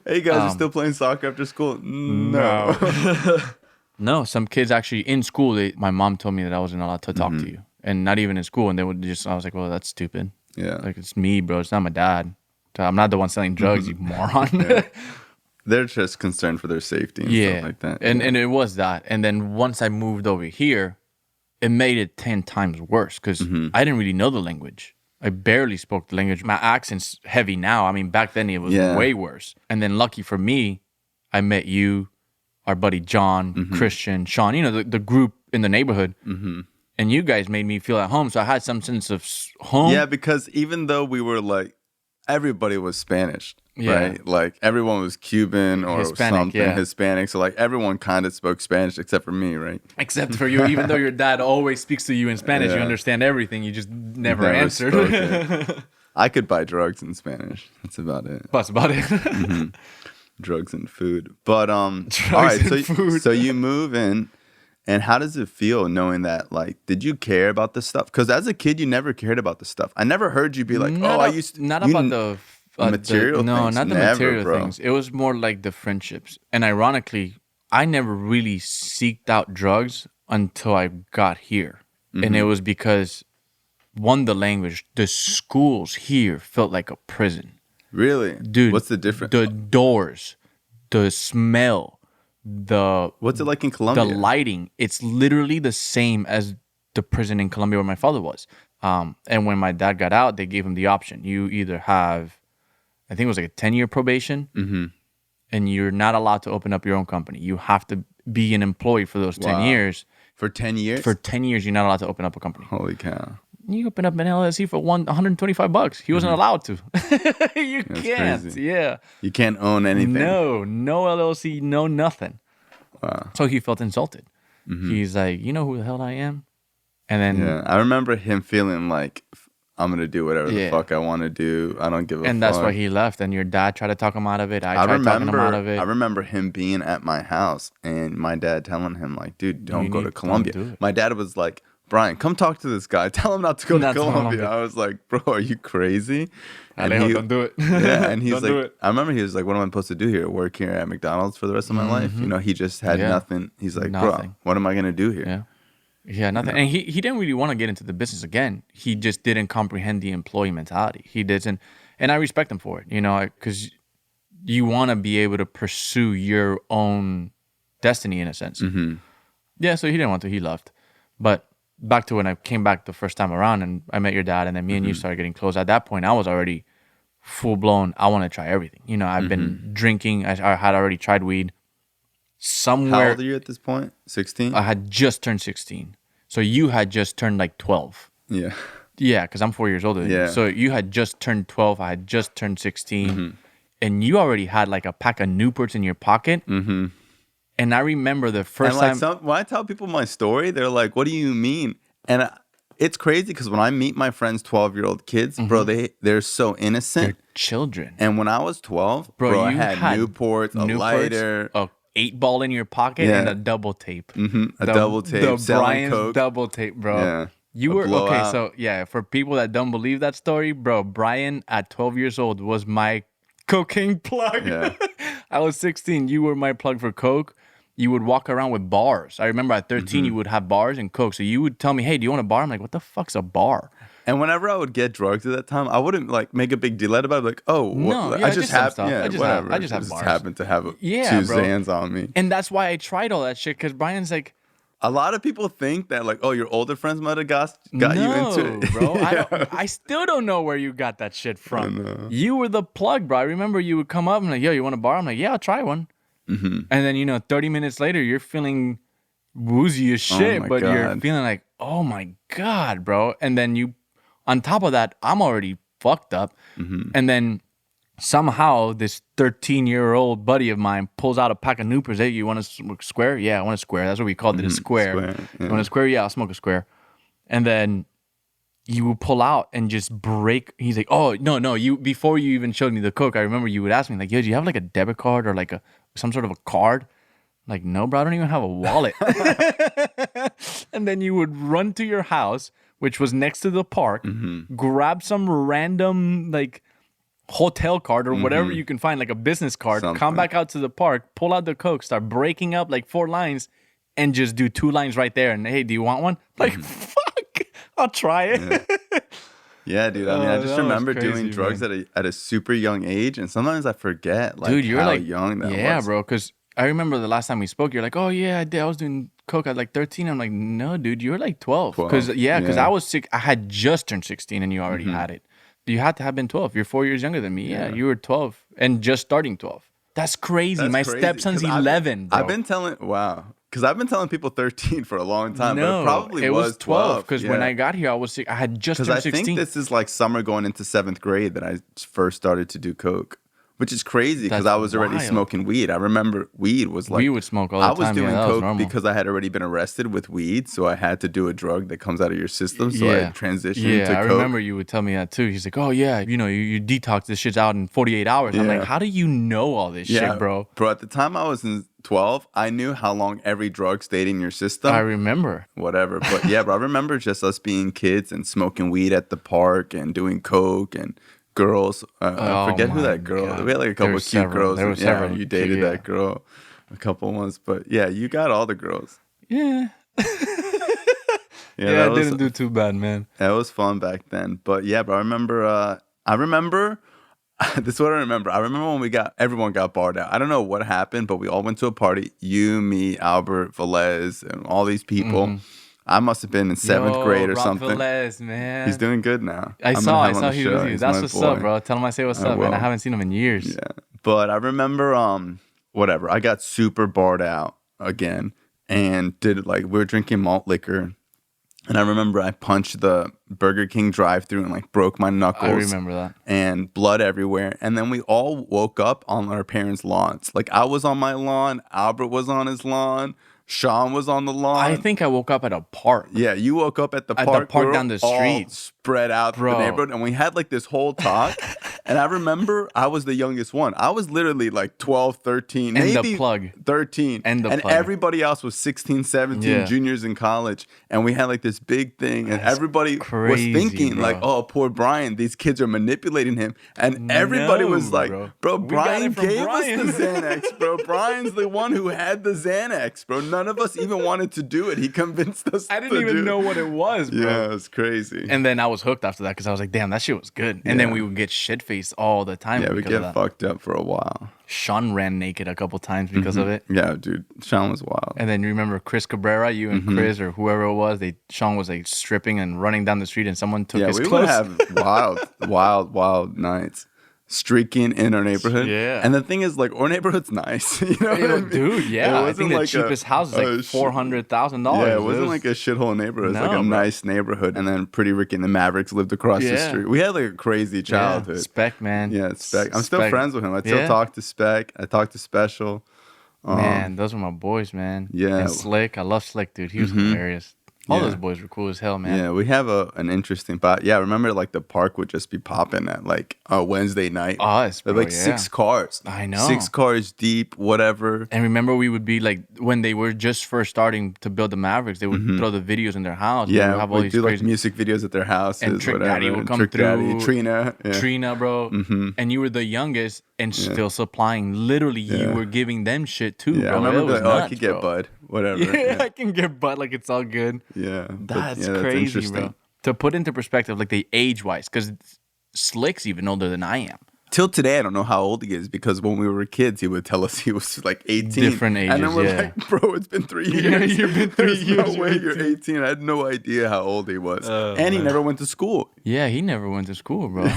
hey guys, you still playing soccer after school? No. No, some kids actually in school, my mom told me that I wasn't allowed to talk to you. And not even in school. And they would I was like, well, that's stupid. Yeah. Like, it's me, bro. It's not my dad. I'm not the one selling drugs, you moron. They're just concerned for their safety and stuff like that. And it was that. And then once I moved over here, it made it 10 times worse because I didn't really know the language. I barely spoke the language. My accent's heavy now. I mean, back then it was way worse. And then lucky for me, I met you, our buddy John, Christian, Sean, the group in the neighborhood. And you guys made me feel at home. So I had some sense of home. Yeah, because even though we were like, everybody was Spanish, right? Like everyone was Cuban or Hispanic, something, Hispanic. So like everyone kind of spoke Spanish except for me, right? Except for you. Even though your dad always speaks to you in Spanish, you understand everything. You just never answered. I could buy drugs in Spanish. That's about it. That's about it. Drugs and food. But all right, so you move in. And how does it feel knowing that, like, did you care about this stuff? Because as a kid, you never cared about this stuff. I never heard you be like, I used to. Not about the material things. No, not the material things. It was more like the friendships. And ironically, I never really seeked out drugs until I got here. And it was because, one, the language, the schools here felt like a prison. Really? Dude. What's the difference? The doors, the smell. What's it like in Colombia? The lighting, it's literally the same as the prison in Colombia where my father was. And when my dad got out, they gave him the option. You either have, I think it was like a 10-year probation, and you're not allowed to open up your own company. You have to be an employee for those 10 years. For 10 years? For 10 years, you're not allowed to open up a company. Holy cow. You open up an LLC for $125. He wasn't allowed to. You That's can't. crazy. Yeah. You can't own anything. No LLC, no nothing. Wow. So he felt insulted. He's like, you know who the hell I am? And then I remember him feeling like, I'm going to do whatever the fuck I want to do. I don't give a fuck. And that's why he left. And your dad tried to talk him out of it. I tried talking him out of it. I remember him being at my house and my dad telling him, like, dude, don't go to Colombia. My dad was like, Bryan, come talk to this guy. Tell him not to go to Colombia. I was like, bro, are you crazy? Alejo, don't do it. Yeah, and he's like, I remember he was like, what am I supposed to do here? Work here at McDonald's for the rest of my life? You know, he just had nothing. He's like, bro, what am I going to do here? Yeah, nothing. And he didn't really want to get into the business again. He just didn't comprehend the employee mentality. He didn't. And I respect him for it, you know, because you want to be able to pursue your own destiny in a sense. Yeah, so he didn't want to. He left. But back to when I came back the first time around and I met your dad and then me and you started getting close. At that point, I was already full blown. I want to try everything. You know, I've been drinking. I had already tried weed. Somewhere. How old are you at this point? 16? I had just turned 16. So you had just turned like 12. Yeah. Yeah, because I'm 4 years older than you. So you had just turned 12. I had just turned 16. And you already had like a pack of Newports in your pocket. And I remember the first time. When I tell people my story, they're like, what do you mean? And it's crazy because when I meet my friends' 12-year-old kids, bro, they're so innocent. They're children. And when I was 12, bro, I had Newports, a lighter, a 8-ball in your pocket, and a double tape. A double tape. The Bryan's double tape, bro. Yeah. You were okay. So yeah, for people that don't believe that story, bro, Bryan at 12 years old was my cocaine plug. Yeah. I was 16. You were my plug for coke. You would walk around with bars. I remember at 13, you would have bars and coke. So you would tell me, hey, do you want a bar? I'm like, what the fuck's a bar? And whenever I would get drugs at that time, I wouldn't like make a big deal about it. Like, oh, no, I just have bars. Happened to have two Zans on me. And that's why I tried all that shit, because Bryan's like, a lot of people think that like, oh, your older friends might have got you into it. Bro. I still don't know where you got that shit from. You were the plug, bro. I remember you would come up and like, yo, you want a bar? I'm like, yeah, I'll try one. And then, 30 minutes later, you're feeling woozy as shit, but you're feeling like, oh my God, bro. And then on top of that, I'm already fucked up. And then somehow this 13-year-old buddy of mine pulls out a pack of Newports. Hey, you want to smoke a square? Yeah, I want a square. That's what we called it, a square. You want a square? Yeah, I'll smoke a square. And then you would pull out and just break. He's like, oh, no. Before you even showed me the coke, I remember you would ask me, like, yo, do you have like a debit card or like some sort of a card? I'm like, no, bro, I don't even have a wallet. And then you would run to your house, which was next to the park, grab some random like hotel card or whatever you can find, like a business card, come back out to the park, pull out the coke, start breaking up like 4 lines, and just do 2 lines right there. And hey, do you want one? Like, fuck, I'll try it. Yeah, dude. I mean, I just remember doing drugs at a super young age, and sometimes I forget, like, dude, you're how like, young that was. Yeah, bro, because I remember the last time we spoke, you're like, oh, yeah, I did. I was doing coke at like 13. I'm like, no, dude, you were like 12. Because I was sick. I had just turned 16, and you already had it. You had to have been 12. You're 4 years younger than me. Yeah, you were 12 and just starting 12. That's crazy. My stepson's 11, bro. I've been telling people 13 for a long time, but it probably was 12. Because when I got here, I was sick. I had just turned 16. Because I think this is like summer going into 7th grade that I first started to do coke. Which is crazy because I was already smoking weed. I remember weed was like... We would smoke all the time. I was doing coke because I had already been arrested with weed, so I had to do a drug that comes out of your system, so I transitioned to coke. Yeah, I remember you would tell me that too. He's like, oh yeah, you detox this shit's out in 48 hours. I'm like, how do you know all this shit, bro? Bro, at the time I was in 12, I knew how long every drug stayed in your system. I remember. Whatever. But yeah, bro, I remember just us being kids and smoking weed at the park and doing coke and... girls, I forget who that girl. God. We had like a couple of cute girls. There were several. You dated that girl a couple months, but yeah, you got all the girls. Yeah. I didn't do too bad, man. That was fun back then, but yeah, but I remember This is what I remember. I remember when everyone got barred out. I don't know what happened, but we all went to a party. You, me, Albert, Velez, and all these people. Mm-hmm. I must have been in 7th grade or something. Velez, man. He's doing good now. I saw he was you. That's what's up, bro. Tell him I say what's up, man. I haven't seen him in years. Yeah. But I remember, whatever. I got super barred out again and we were drinking malt liquor. And I remember I punched the Burger King drive-thru and like broke my knuckles. I remember that. And blood everywhere. And then we all woke up on our parents' lawns. Like I was on my lawn, Albert was on his lawn, Sean was on the lawn. I think I woke up at a park. Yeah, you woke up at the park. At the park down the street. Spread out the neighborhood. And we had like this whole talk. And I remember I was the youngest one. I was literally like 12, 13, and maybe the plug. 13. And everybody else was 16, 17, juniors in college. And we had like this big thing. And everybody was thinking like, oh, poor Bryan. These kids are manipulating him. And everybody was like, bro, Bryan gave us the Xanax, bro. Bryan's the one who had the Xanax, bro. None of us even wanted to do it. He convinced us I didn't even know what it was, bro. Yeah, it was crazy. And then I was hooked after that because I was like, damn, that shit was good. And then we would get shit-faced all the time. Yeah, we get fucked up for a while. Sean ran naked a couple times because of it. Yeah, dude. Sean was wild. And then you remember Chris Cabrera, you and Chris or whoever it was, Sean was like stripping and running down the street and someone took his clothes. Yeah, we would have wild nights. Streaking in our neighborhood. Yeah. And the thing is, like, our neighborhood's nice. You know what I mean? Dude, yeah. I think the cheapest house is like $400,000. Yeah, it wasn't like a shithole neighborhood. It was like a nice neighborhood. And then Pretty Ricky and the Mavericks lived across the street. We had like a crazy childhood. Spec, man. Yeah, Spec. I'm still friends with him. I still talk to Spec. I talk to Special. Man, those were my boys, man. Yeah. And Slick. I love Slick, dude. He was hilarious. All those boys were cool as hell, man. Yeah, we have an interesting spot. Yeah, remember like the park would just be popping at like a Wednesday night. Us, bro, like 6 cars. I know. 6 cars deep, whatever. And remember we would be like, when they were just first starting to build the Mavericks, they would throw the videos in their house. Yeah, have all we'd do like music videos at their houses. And Trick whatever. Daddy would come Trick through. Daddy, Trina. Yeah. Trina, bro. And you were the youngest and still supplying. Literally, you were giving them shit too, bro. I remember like, nuts, I could get Bud. Whatever. Yeah, I can get Bud like it's all good. Yeah. That's crazy, bro. To put into perspective, like the age-wise, because Slick's even older than I am. Till today, I don't know how old he is because when we were kids, he would tell us he was like 18. Different ages, and then we're like, bro, it's been 3 years. Yeah, you've been 3 years. No way you're 18. I had no idea how old he was. And he never went to school. Yeah, he never went to school, bro.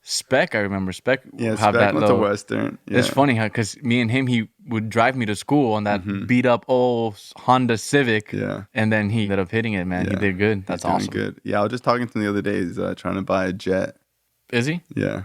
Spec, I remember. Spec Spec went to Western. Yeah. It's funny how, because me and him, he would drive me to school on that beat up old Honda Civic. Yeah. And then he ended up hitting it, man. Yeah. He did good. That's awesome. Good. Yeah, I was just talking to him the other day. He's trying to buy a jet. Is he? Yeah.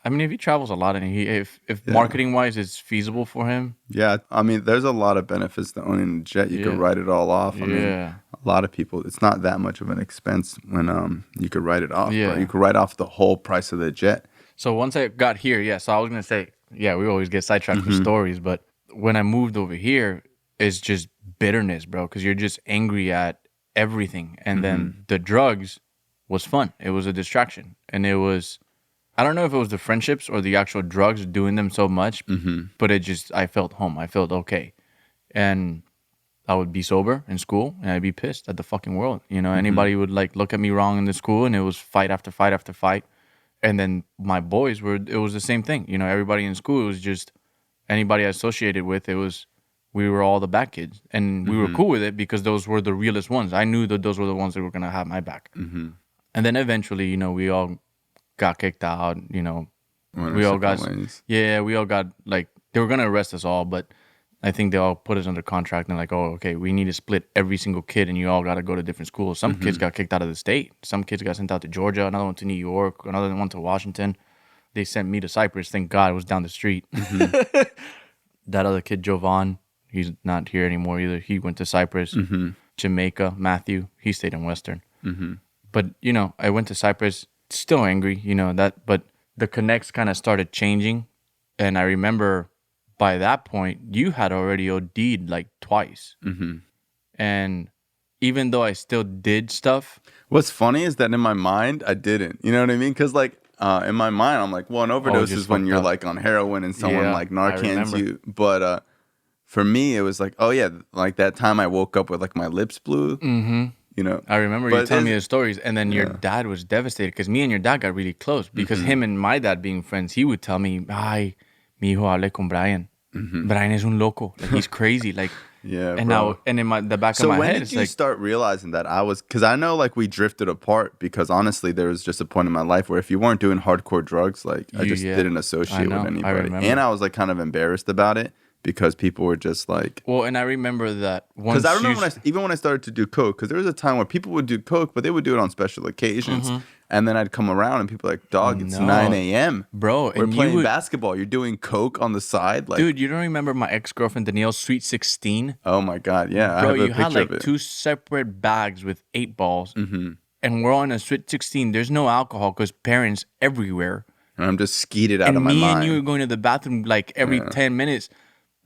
I mean, if he travels a lot and if marketing wise it's feasible for him. Yeah. I mean, there's a lot of benefits to owning a jet. You could write it all off. I mean, a lot of people, it's not that much of an expense when you could write it off. Yeah. Bro. You could write off the whole price of the jet. So once I got here, so I was going to say, we always get sidetracked with stories, but when I moved over here, it's just bitterness, bro, because you're just angry at everything. And then the drugs was fun. It was a distraction. And it was, I don't know if it was the friendships or the actual drugs doing them so much, but I felt home. I felt okay. And I would be sober in school and I'd be pissed at the fucking world. You know, anybody would like look at me wrong in the school and it was fight after fight after fight. And then my boys it was the same thing. You know, everybody in school, it was just anybody I associated with, we were all the bad kids. And we were cool with it because those were the realest ones. I knew that those were the ones that were going to have my back. And then eventually, you know, we all got kicked out, you know. We all got like, they were going to arrest us all, but I think they all put us under contract and like, oh, okay, we need to split every single kid and you all got to go to different schools. Some kids got kicked out of the state. Some kids got sent out to Georgia, another one to New York, another one to Washington. They sent me to Cyprus. Thank God it was down the street. That other kid, Jovan, he's not here anymore either. He went to Cyprus. Jamaica, Matthew, he stayed in Western. But, you know, I went to Cyprus, still angry, you know, but the connects kind of started changing. And I remember by that point, you had already OD'd like twice. And even though I still did stuff. What's funny is that in my mind, I didn't. You know what I mean? Because like in my mind, I'm like, well, an overdose is when you're like on heroin and someone like Narcans you. But for me, it was like, oh yeah, like that time I woke up with like my lips blue. I remember you telling me the stories, and then your dad was devastated because me and your dad got really close because him and my dad being friends, he would tell me, "Ay, mi hijo hable con Bryan. Bryan es un loco. Like he's crazy. Like." Yeah, and bro. now, and in the back of my head, it's like... So when did you start realizing that because I know like we drifted apart because honestly, there was just a point in my life where if you weren't doing hardcore drugs, like I just didn't associate with anybody. And I was like kind of embarrassed about it because people were just like... Well, and I remember that once... Because I remember even when I started to do coke, because there was a time where people would do coke, but they would do it on special occasions. And then I'd come around and people were like, dog, it's 9 a.m. Bro, we're playing basketball. You're doing coke on the side. Like, dude, you don't remember my ex-girlfriend Danielle's Sweet 16? Oh, my God. Yeah, bro, I have a you had like 2 separate bags with 8 balls. And we're on a Sweet 16. There's no alcohol because parents everywhere. And I'm just skeeted out of my mind. And me and you were going to the bathroom like every 10 minutes.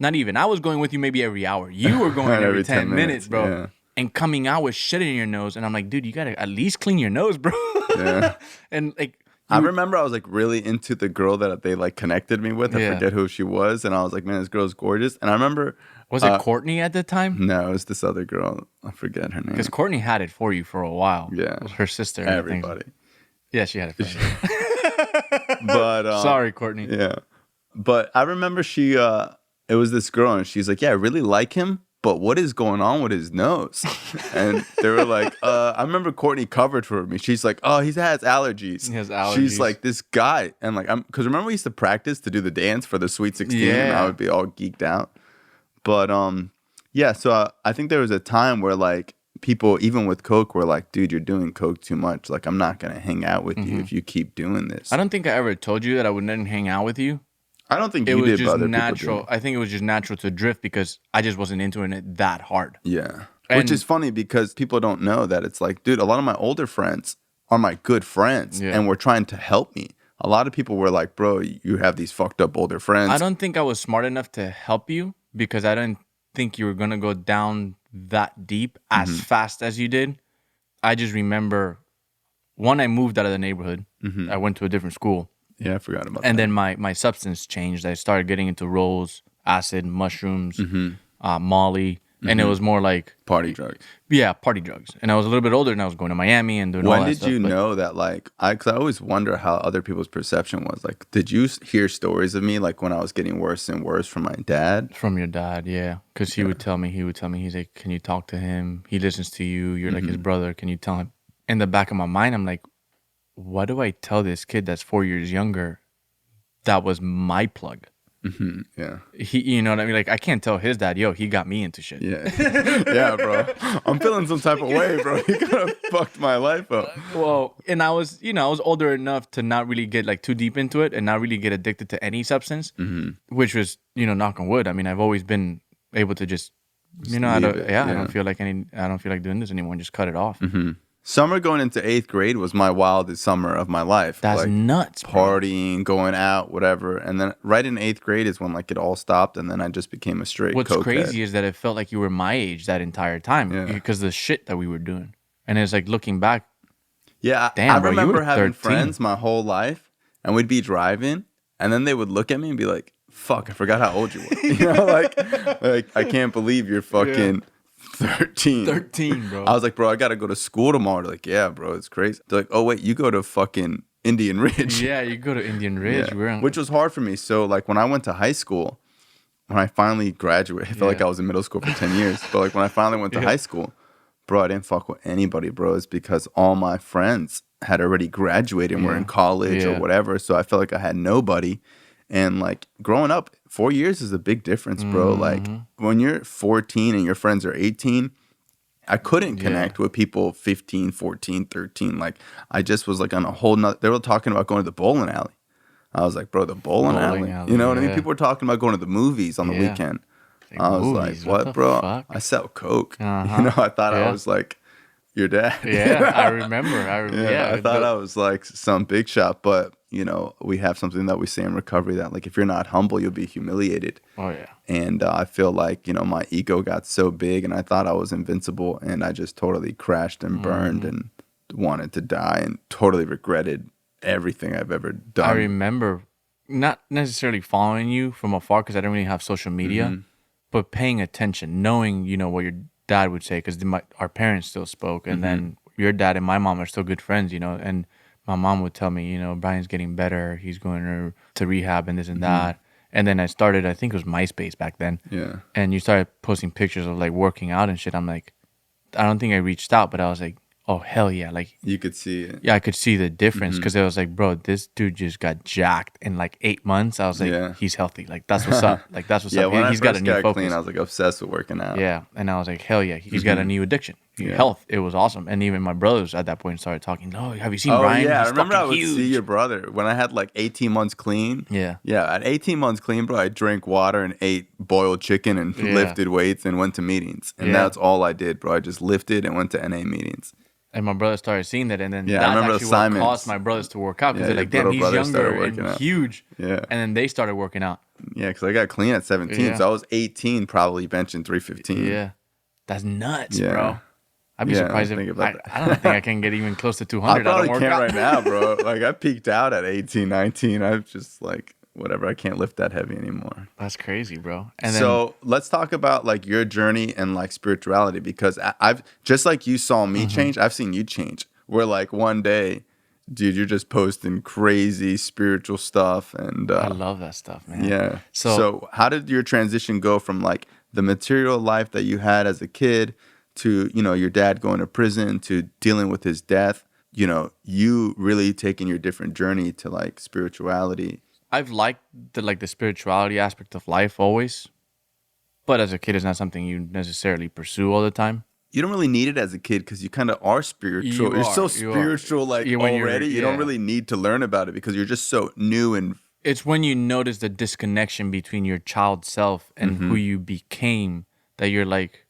Not even. I was going with you maybe every hour. You were going every 10 minutes, bro. Yeah. And coming out with shit in your nose. And I'm like, dude, you got to at least clean your nose, bro. Yeah. And like... I remember I was like really into the girl that they like connected me with. I forget who she was. And I was like, man, this girl's gorgeous. And I remember... Was it Courtney at the time? No, it was this other girl. I forget her name. Because Courtney had it for you for a while. Yeah. It was her sister. Everybody. Yeah, she had it for you. But... sorry, Courtney. Yeah. But I remember she... it was this girl and she's like, yeah, I really like him. But what is going on with his nose? And they were like, I remember Courtney covered for me. She's like, oh, he has allergies. He has allergies. She's like, this guy. And like, because remember we used to practice to do the dance for the Sweet 16? Yeah. And I would be all geeked out. But yeah, so I think there was a time where like people, even with coke, were like, dude, you're doing coke too much. Like, I'm not going to hang out with you if you keep doing this. I don't think I ever told you that I wouldn't hang out with you. I don't think you did, but other natural. people did. I think it was just natural to drift because I just wasn't into it that hard. Yeah. Which is funny because people don't know that it's like, dude, a lot of my older friends are my good friends and were trying to help me. A lot of people were like, bro, you have these fucked up older friends. I don't think I was smart enough to help you because I didn't think you were going to go down that deep as fast as you did. I just remember, I moved out of the neighborhood. I went to a different school. Yeah, I forgot about that. And then my substance changed. I started getting into rolls, acid, mushrooms, Molly. And it was more like... Party drugs. Yeah, party drugs. And I was a little bit older and I was going to Miami and doing all that stuff. When did you know that, like... Because I always wonder how other people's perception was. Like, did you hear stories of me, like, when I was getting worse and worse from my dad? From your dad, yeah. Because he would tell me, he's like, can you talk to him? He listens to you. You're like his brother. Can you tell him? In the back of my mind, I'm like, what do I tell this kid that's 4 years younger that was my plug? Yeah. You know what I mean? Like, I can't tell his dad, yo, he got me into shit. Yeah. Yeah, bro. I'm feeling some type of way, bro. You kind of fucked my life up. Well, and I was older enough to not really get like too deep into it and not really get addicted to any substance, which was, knock on wood. I mean, I've always been able to just I don't feel like doing this anymore and just cut it off. Summer going into 8th grade was my wildest summer of my life. That's like, nuts, bro. Partying, going out, whatever. And then right in 8th grade is when like it all stopped and then I just became a straight What's cokehead. Crazy is that it felt like you were my age that entire time because of the shit that we were doing. And it's like looking back. Yeah, I remember having friends my whole life and we'd be driving and then they would look at me and be like, fuck, I forgot how old you were. Like I can't believe you're fucking... Yeah. 13, bro. I was like, bro, I gotta go to school tomorrow. They're like, yeah, bro, it's crazy. They're like, oh wait, you go to fucking Indian Ridge. Yeah, you go to Indian Ridge. Yeah. Which was hard for me. So like when I went to high school, when I finally graduated, I felt like I was in middle school for 10 years. But like when I finally went to high school, bro, I didn't fuck with anybody, bro. It's because all my friends had already graduated and were in college or whatever. So I felt like I had nobody. And like growing up, 4 years is a big difference, bro. Like when you're 14 and your friends are 18, I couldn't connect with people 15, 14, 13. Like I just was like on a whole nother, they were talking about going to the bowling alley. I was like, bro, the bowling alley. You know what I mean? People were talking about going to the movies on the weekend. Like, I was like, what, bro? Fuck? I sell coke. I thought I was like your dad. Yeah, I remember. I thought I was like some big shot, but we have something that we say in recovery that like if you're not humble, you'll be humiliated. Oh yeah. And I feel like my ego got so big, and I thought I was invincible, and I just totally crashed and burned and wanted to die, and totally regretted everything I've ever done. I remember not necessarily following you from afar because I didn't really have social media, but paying attention, knowing what you're dad would say, because our parents still spoke, and then your dad and my mom are still good friends, you know, and my mom would tell me, you know, Brian's getting better, he's going to rehab and this and that. And then I started, I think it was MySpace back then. Yeah. And you started posting pictures of like working out and shit. I'm like, I don't think I reached out, but I was like, oh, hell yeah. Like, you could see it. Yeah, I could see the difference because I was like, bro, this dude just got jacked in like 8 months. I was like, he's healthy. Like, that's what's up. Like, that's what's up. When He's got a new focus. Clean, I was like obsessed with working out. Yeah. And I was like, hell yeah. He's got a new addiction. Health. It was awesome. And even my brothers at that point started talking, oh, have you seen Brian? Yeah. He's I remember I would huge. see your brother when I had like 18 months clean. Yeah. Yeah. At 18 months clean, bro, I drank water and ate boiled chicken and lifted weights and went to meetings. And that's all I did, bro. I just lifted and went to NA meetings. And my brother started seeing that, and then I remember that's actually what caused my brothers to work out because they're like, damn, he's younger and huge. Yeah. And then they started working out. Yeah, because I got clean at 17, so I was 18 probably benching 315. Yeah. That's nuts, bro. I'd be surprised if I don't think I can get even close to 200. I probably can't right now, bro. Like, I peaked out at 18, 19. I was just like, whatever, I can't lift that heavy anymore. That's crazy, bro. And so let's talk about like your journey and like spirituality, because I've just like you saw me change, I've seen you change. Where like one day, dude, you're just posting crazy spiritual stuff, and I love that stuff, man. Yeah. So how did your transition go from like the material life that you had as a kid to, you know, your dad going to prison to dealing with his death? You know, you really taking your different journey to like spirituality. I've liked the spirituality aspect of life always, but as a kid, it's not something you necessarily pursue all the time. You don't really need it as a kid because you kind of are spiritual. You're so spiritual, like already. You don't really need to learn about it because you're just so new. And it's when you notice the disconnection between your child self and who you became that you're like,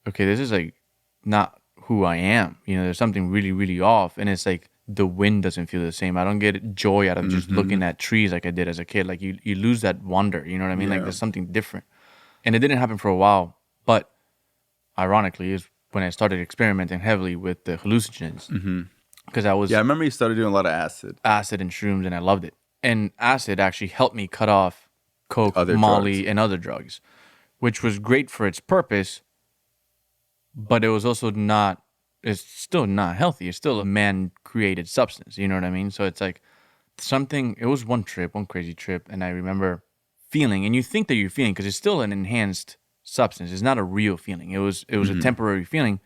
okay, this is like not who I am. You know, there's something really, really off, and it's like, the wind doesn't feel the same. I don't get joy out of just looking at trees like I did as a kid. Like you lose that wonder, you know what I mean? Like there's something different. And it didn't happen for a while, but ironically is when I started experimenting heavily with the hallucinogens. Because I remember you started doing a lot of acid and shrooms, and I loved it. And acid actually helped me cut off coke, Molly, and other drugs, which was great for its purpose, but it was also not, it's still not healthy. It's still a man-created substance. You know what I mean? So it's like it was one crazy trip. And I remember feeling, and you think that you're feeling because it's still an enhanced substance. It's not a real feeling. It was a temporary feeling.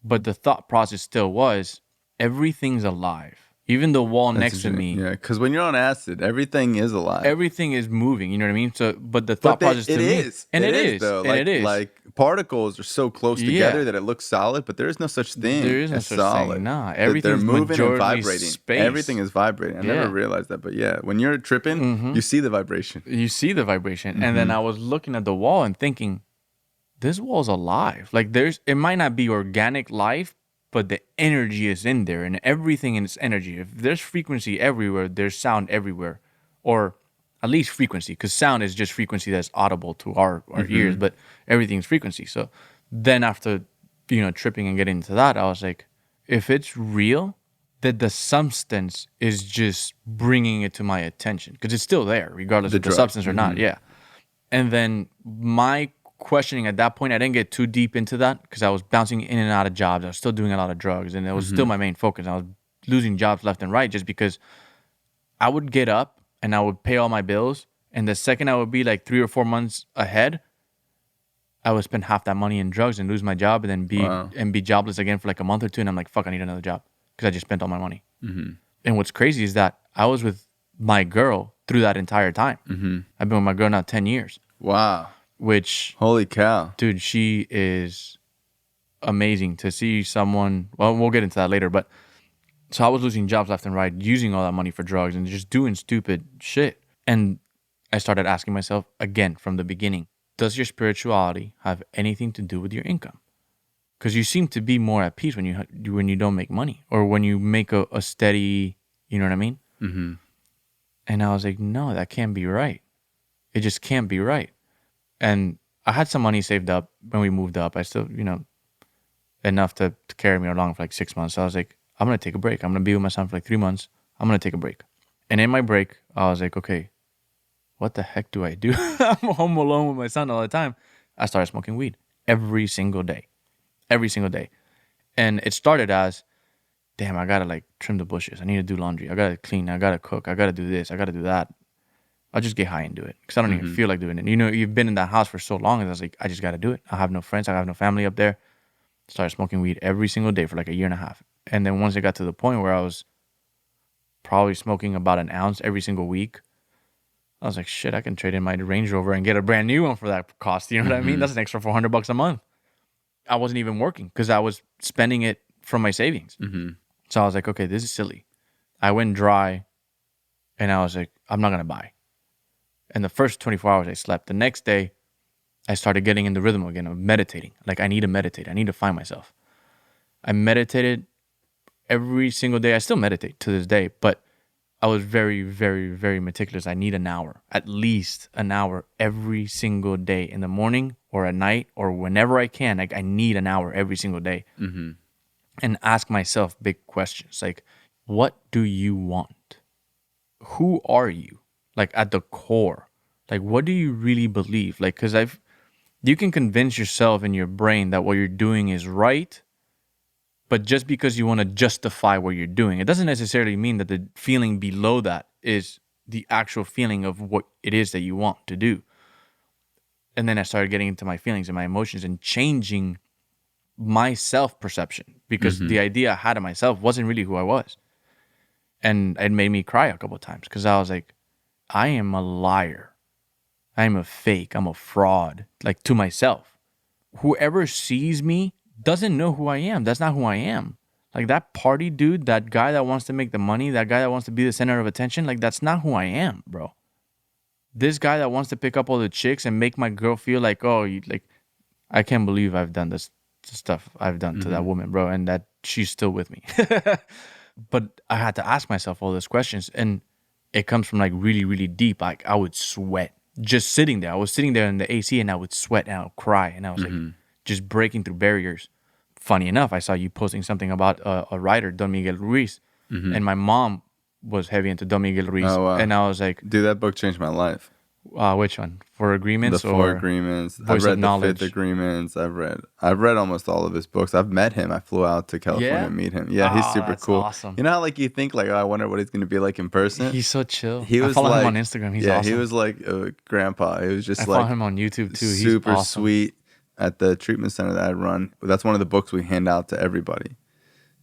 But the thought process still was, everything's alive. Even the wall next to me. Yeah, because when you're on acid, everything is alive. Everything is moving. You know what I mean? So, but the thought process to me, and it is, though. Like, it is. Like particles are so close together that it looks solid, but there is no such thing. There is no such solid. Thing. Nah, everything's moving and vibrating. Space. Everything is vibrating. I never realized that, but yeah, when you're tripping, you see the vibration. You see the vibration, and then I was looking at the wall and thinking, this wall's alive. Like it might not be organic life, but the energy is in there, and everything in its energy. If there's frequency everywhere, there's sound everywhere, or at least frequency, because sound is just frequency that's audible to our ears, but everything's frequency. So then after, tripping and getting into that, I was like, if it's real, that the substance is just bringing it to my attention, because it's still there, regardless of the substance or not. Yeah. And then my questioning at that point, I didn't get too deep into that because I was bouncing in and out of jobs. I was still doing a lot of drugs, and it was still my main focus. I was losing jobs left and right just because I would get up and I would pay all my bills, and the second I would be like 3 or 4 months ahead, I would spend half that money in drugs and lose my job, and then be jobless again for like a month or two, and I'm like, fuck, I need another job because I just spent all my money. And what's crazy is that I was with my girl through that entire time. I've been with my girl now 10 years. Wow. Which, holy cow, dude, she is amazing. To see someone, well, we'll get into that later, but so I was losing jobs left and right, using all that money for drugs and just doing stupid shit. And I started asking myself again from the beginning, does your spirituality have anything to do with your income? Because you seem to be more at peace when you don't make money, or when you make a steady, you know what I mean? And I was like, no, that can't be right. It just can't be right. And I had some money saved up when we moved up. I still, enough to carry me along for like 6 months. So I was like, I'm going to take a break. I'm going to be with my son for like 3 months. I'm going to take a break. And in my break, I was like, okay, what the heck do I do? I'm home alone with my son all the time. I started smoking weed every single day. Every single day. And it started as, damn, I gotta like trim the bushes. I need to do laundry. I gotta clean. I gotta cook. I gotta do this. I gotta do that. I'll just get high and do it because I don't even feel like doing it. You know, you've been in that house for so long, and I was like, I just gotta do it. I have no friends. I have no family up there. Started smoking weed every single day for like a year and a half. And then once it got to the point where I was probably smoking about an ounce every single week, I was like, shit, I can trade in my Range Rover and get a brand new one for that cost. You know what I mean? That's an extra $400 a month. I wasn't even working because I was spending it from my savings. So I was like, okay, this is silly. I went dry and I was like, I'm not going to buy. And the first 24 hours I slept. The next day, I started getting in the rhythm again of meditating. Like, I need to meditate. I need to find myself. I meditated every single day. I still meditate to this day, but I was very, very, very meticulous. I need an hour, at least an hour every single day in the morning or at night or whenever I can. Like, I need an hour every single day and ask myself big questions. Like, what do you want? Who are you? Like, at the core, like, what do you really believe? Like, because you can convince yourself in your brain that what you're doing is right, but just because you want to justify what you're doing, it doesn't necessarily mean that the feeling below that is the actual feeling of what it is that you want to do. And then I started getting into my feelings and my emotions and changing my self-perception because the idea I had of myself wasn't really who I was. And it made me cry a couple of times because I was like, I am a liar. I'm a fake. I'm a fraud, like, to myself. Whoever sees me doesn't know who I am. That's not who I am. Like, that party dude, that guy that wants to make the money, that guy that wants to be the center of attention, like, that's not who I am, bro. This guy that wants to pick up all the chicks and make my girl feel like, oh, like, I can't believe I've done this stuff I've done to that woman, bro, and that she's still with me. But I had to ask myself all those questions, and it comes from, like, really, really deep. Like, I would sweat just sitting there. I was sitting there in the AC, and I would sweat, and I would cry, and I was like, just breaking through barriers. Funny enough, I saw you posting something about a writer, Don Miguel Ruiz, and my mom was heavy into Don Miguel Ruiz, and I was like, dude, that book changed my life. Which one? Four Agreements? The Four Agreements. I've read the Fifth Agreements. I've read almost all of his books. I've met him. I flew out to California to meet him. Yeah, he's super cool. Awesome. You know how, like, you think, like, oh, I wonder what he's going to be like in person? He's so chill. I follow him on Instagram. He's awesome. He was like a grandpa. He was just I like, follow him on YouTube too. He's super awesome. sweet at the treatment center that I run. That's one of the books we hand out to everybody.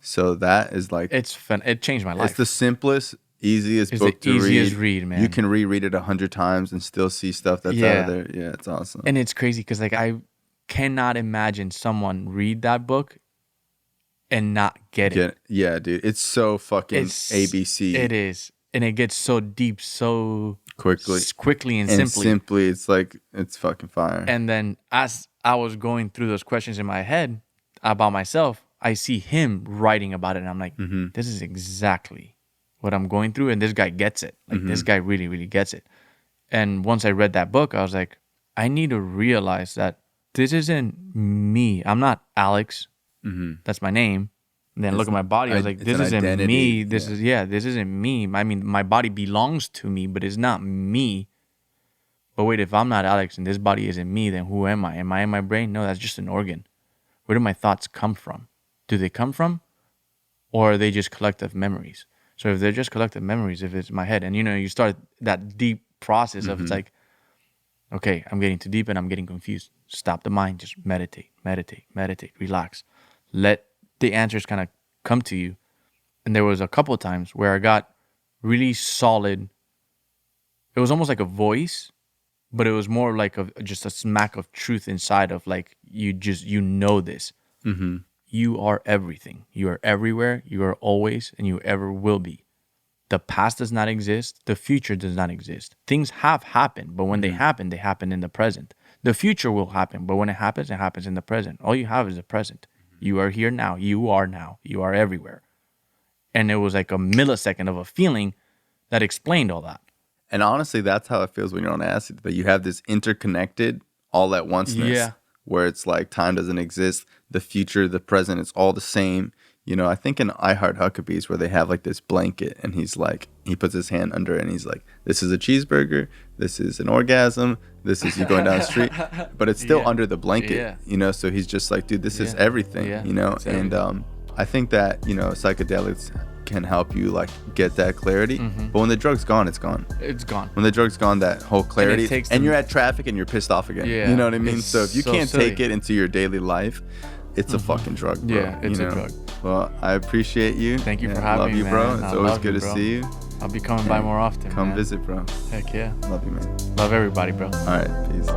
So that is like, it's fun. It changed my life. It's the simplest, easiest book to read. It's the easiest read, man. You can reread it 100 times and still see stuff that's out of there. Yeah, it's awesome. And it's crazy because, like, I cannot imagine someone read that book and not get it. Yeah, dude. It's so fucking ABC. It is. And it gets so deep so quickly and simply. It's like, it's fucking fire. And then as I was going through those questions in my head about myself, I see him writing about it. And I'm like, this is exactly what I'm going through. And this guy gets it. Like, this guy really, really gets it. And once I read that book, I was like, I need to realize that this isn't me. I'm not Alex. That's my name. And then look at my body. I was like, this isn't me. This isn't me. I mean, my body belongs to me, but it's not me. But wait, if I'm not Alex and this body isn't me, then who am I? Am I in my brain? No, that's just an organ. Where do my thoughts come from? Do they come from? Or are they just collective memories? So if they're just collective memories, if it's in my head, and, you know, you start that deep process of, it's like, okay, I'm getting too deep and I'm getting confused. Stop the mind. Just meditate, relax. Let the answers kind of come to you. And there was a couple of times where I got really solid. It was almost like a voice, but it was more like just a smack of truth inside of, like, you know this. You are everything. You are everywhere. You are always, and you ever will be. The past does not exist. The future does not exist. Things have happened, but when they happen in the present. The future will happen, but when it happens in the present. All you have is the present. You are here now. You are now. You are everywhere. And it was like a millisecond of a feeling that explained all that. And honestly, that's how it feels when you're on acid, that you have this interconnected all at onceness. Yeah. Where it's like time doesn't exist. The future, the present, it's all the same. You know, I think in I Heart Huckabees where they have like this blanket and he's like, he puts his hand under it and he's like, this is a cheeseburger, this is an orgasm, this is you going down the street, but it's still under the blanket, you know, so he's just like, dude, this is everything, you know, and I think that, you know, psychedelics can help you like get that clarity, but when the drug's gone, it's gone. It's gone. When the drug's gone, that whole clarity, and you're at traffic and you're pissed off again. You know what I mean? So if you can't take it into your daily life, it's a fucking drug, bro. Yeah, it's a drug. Well, I appreciate you. Thank you for having me, man. Love you, bro. It's always good to see you. I'll be coming by more often. Come visit, bro. Heck yeah. Love you, man. Love everybody, bro. All right, peace.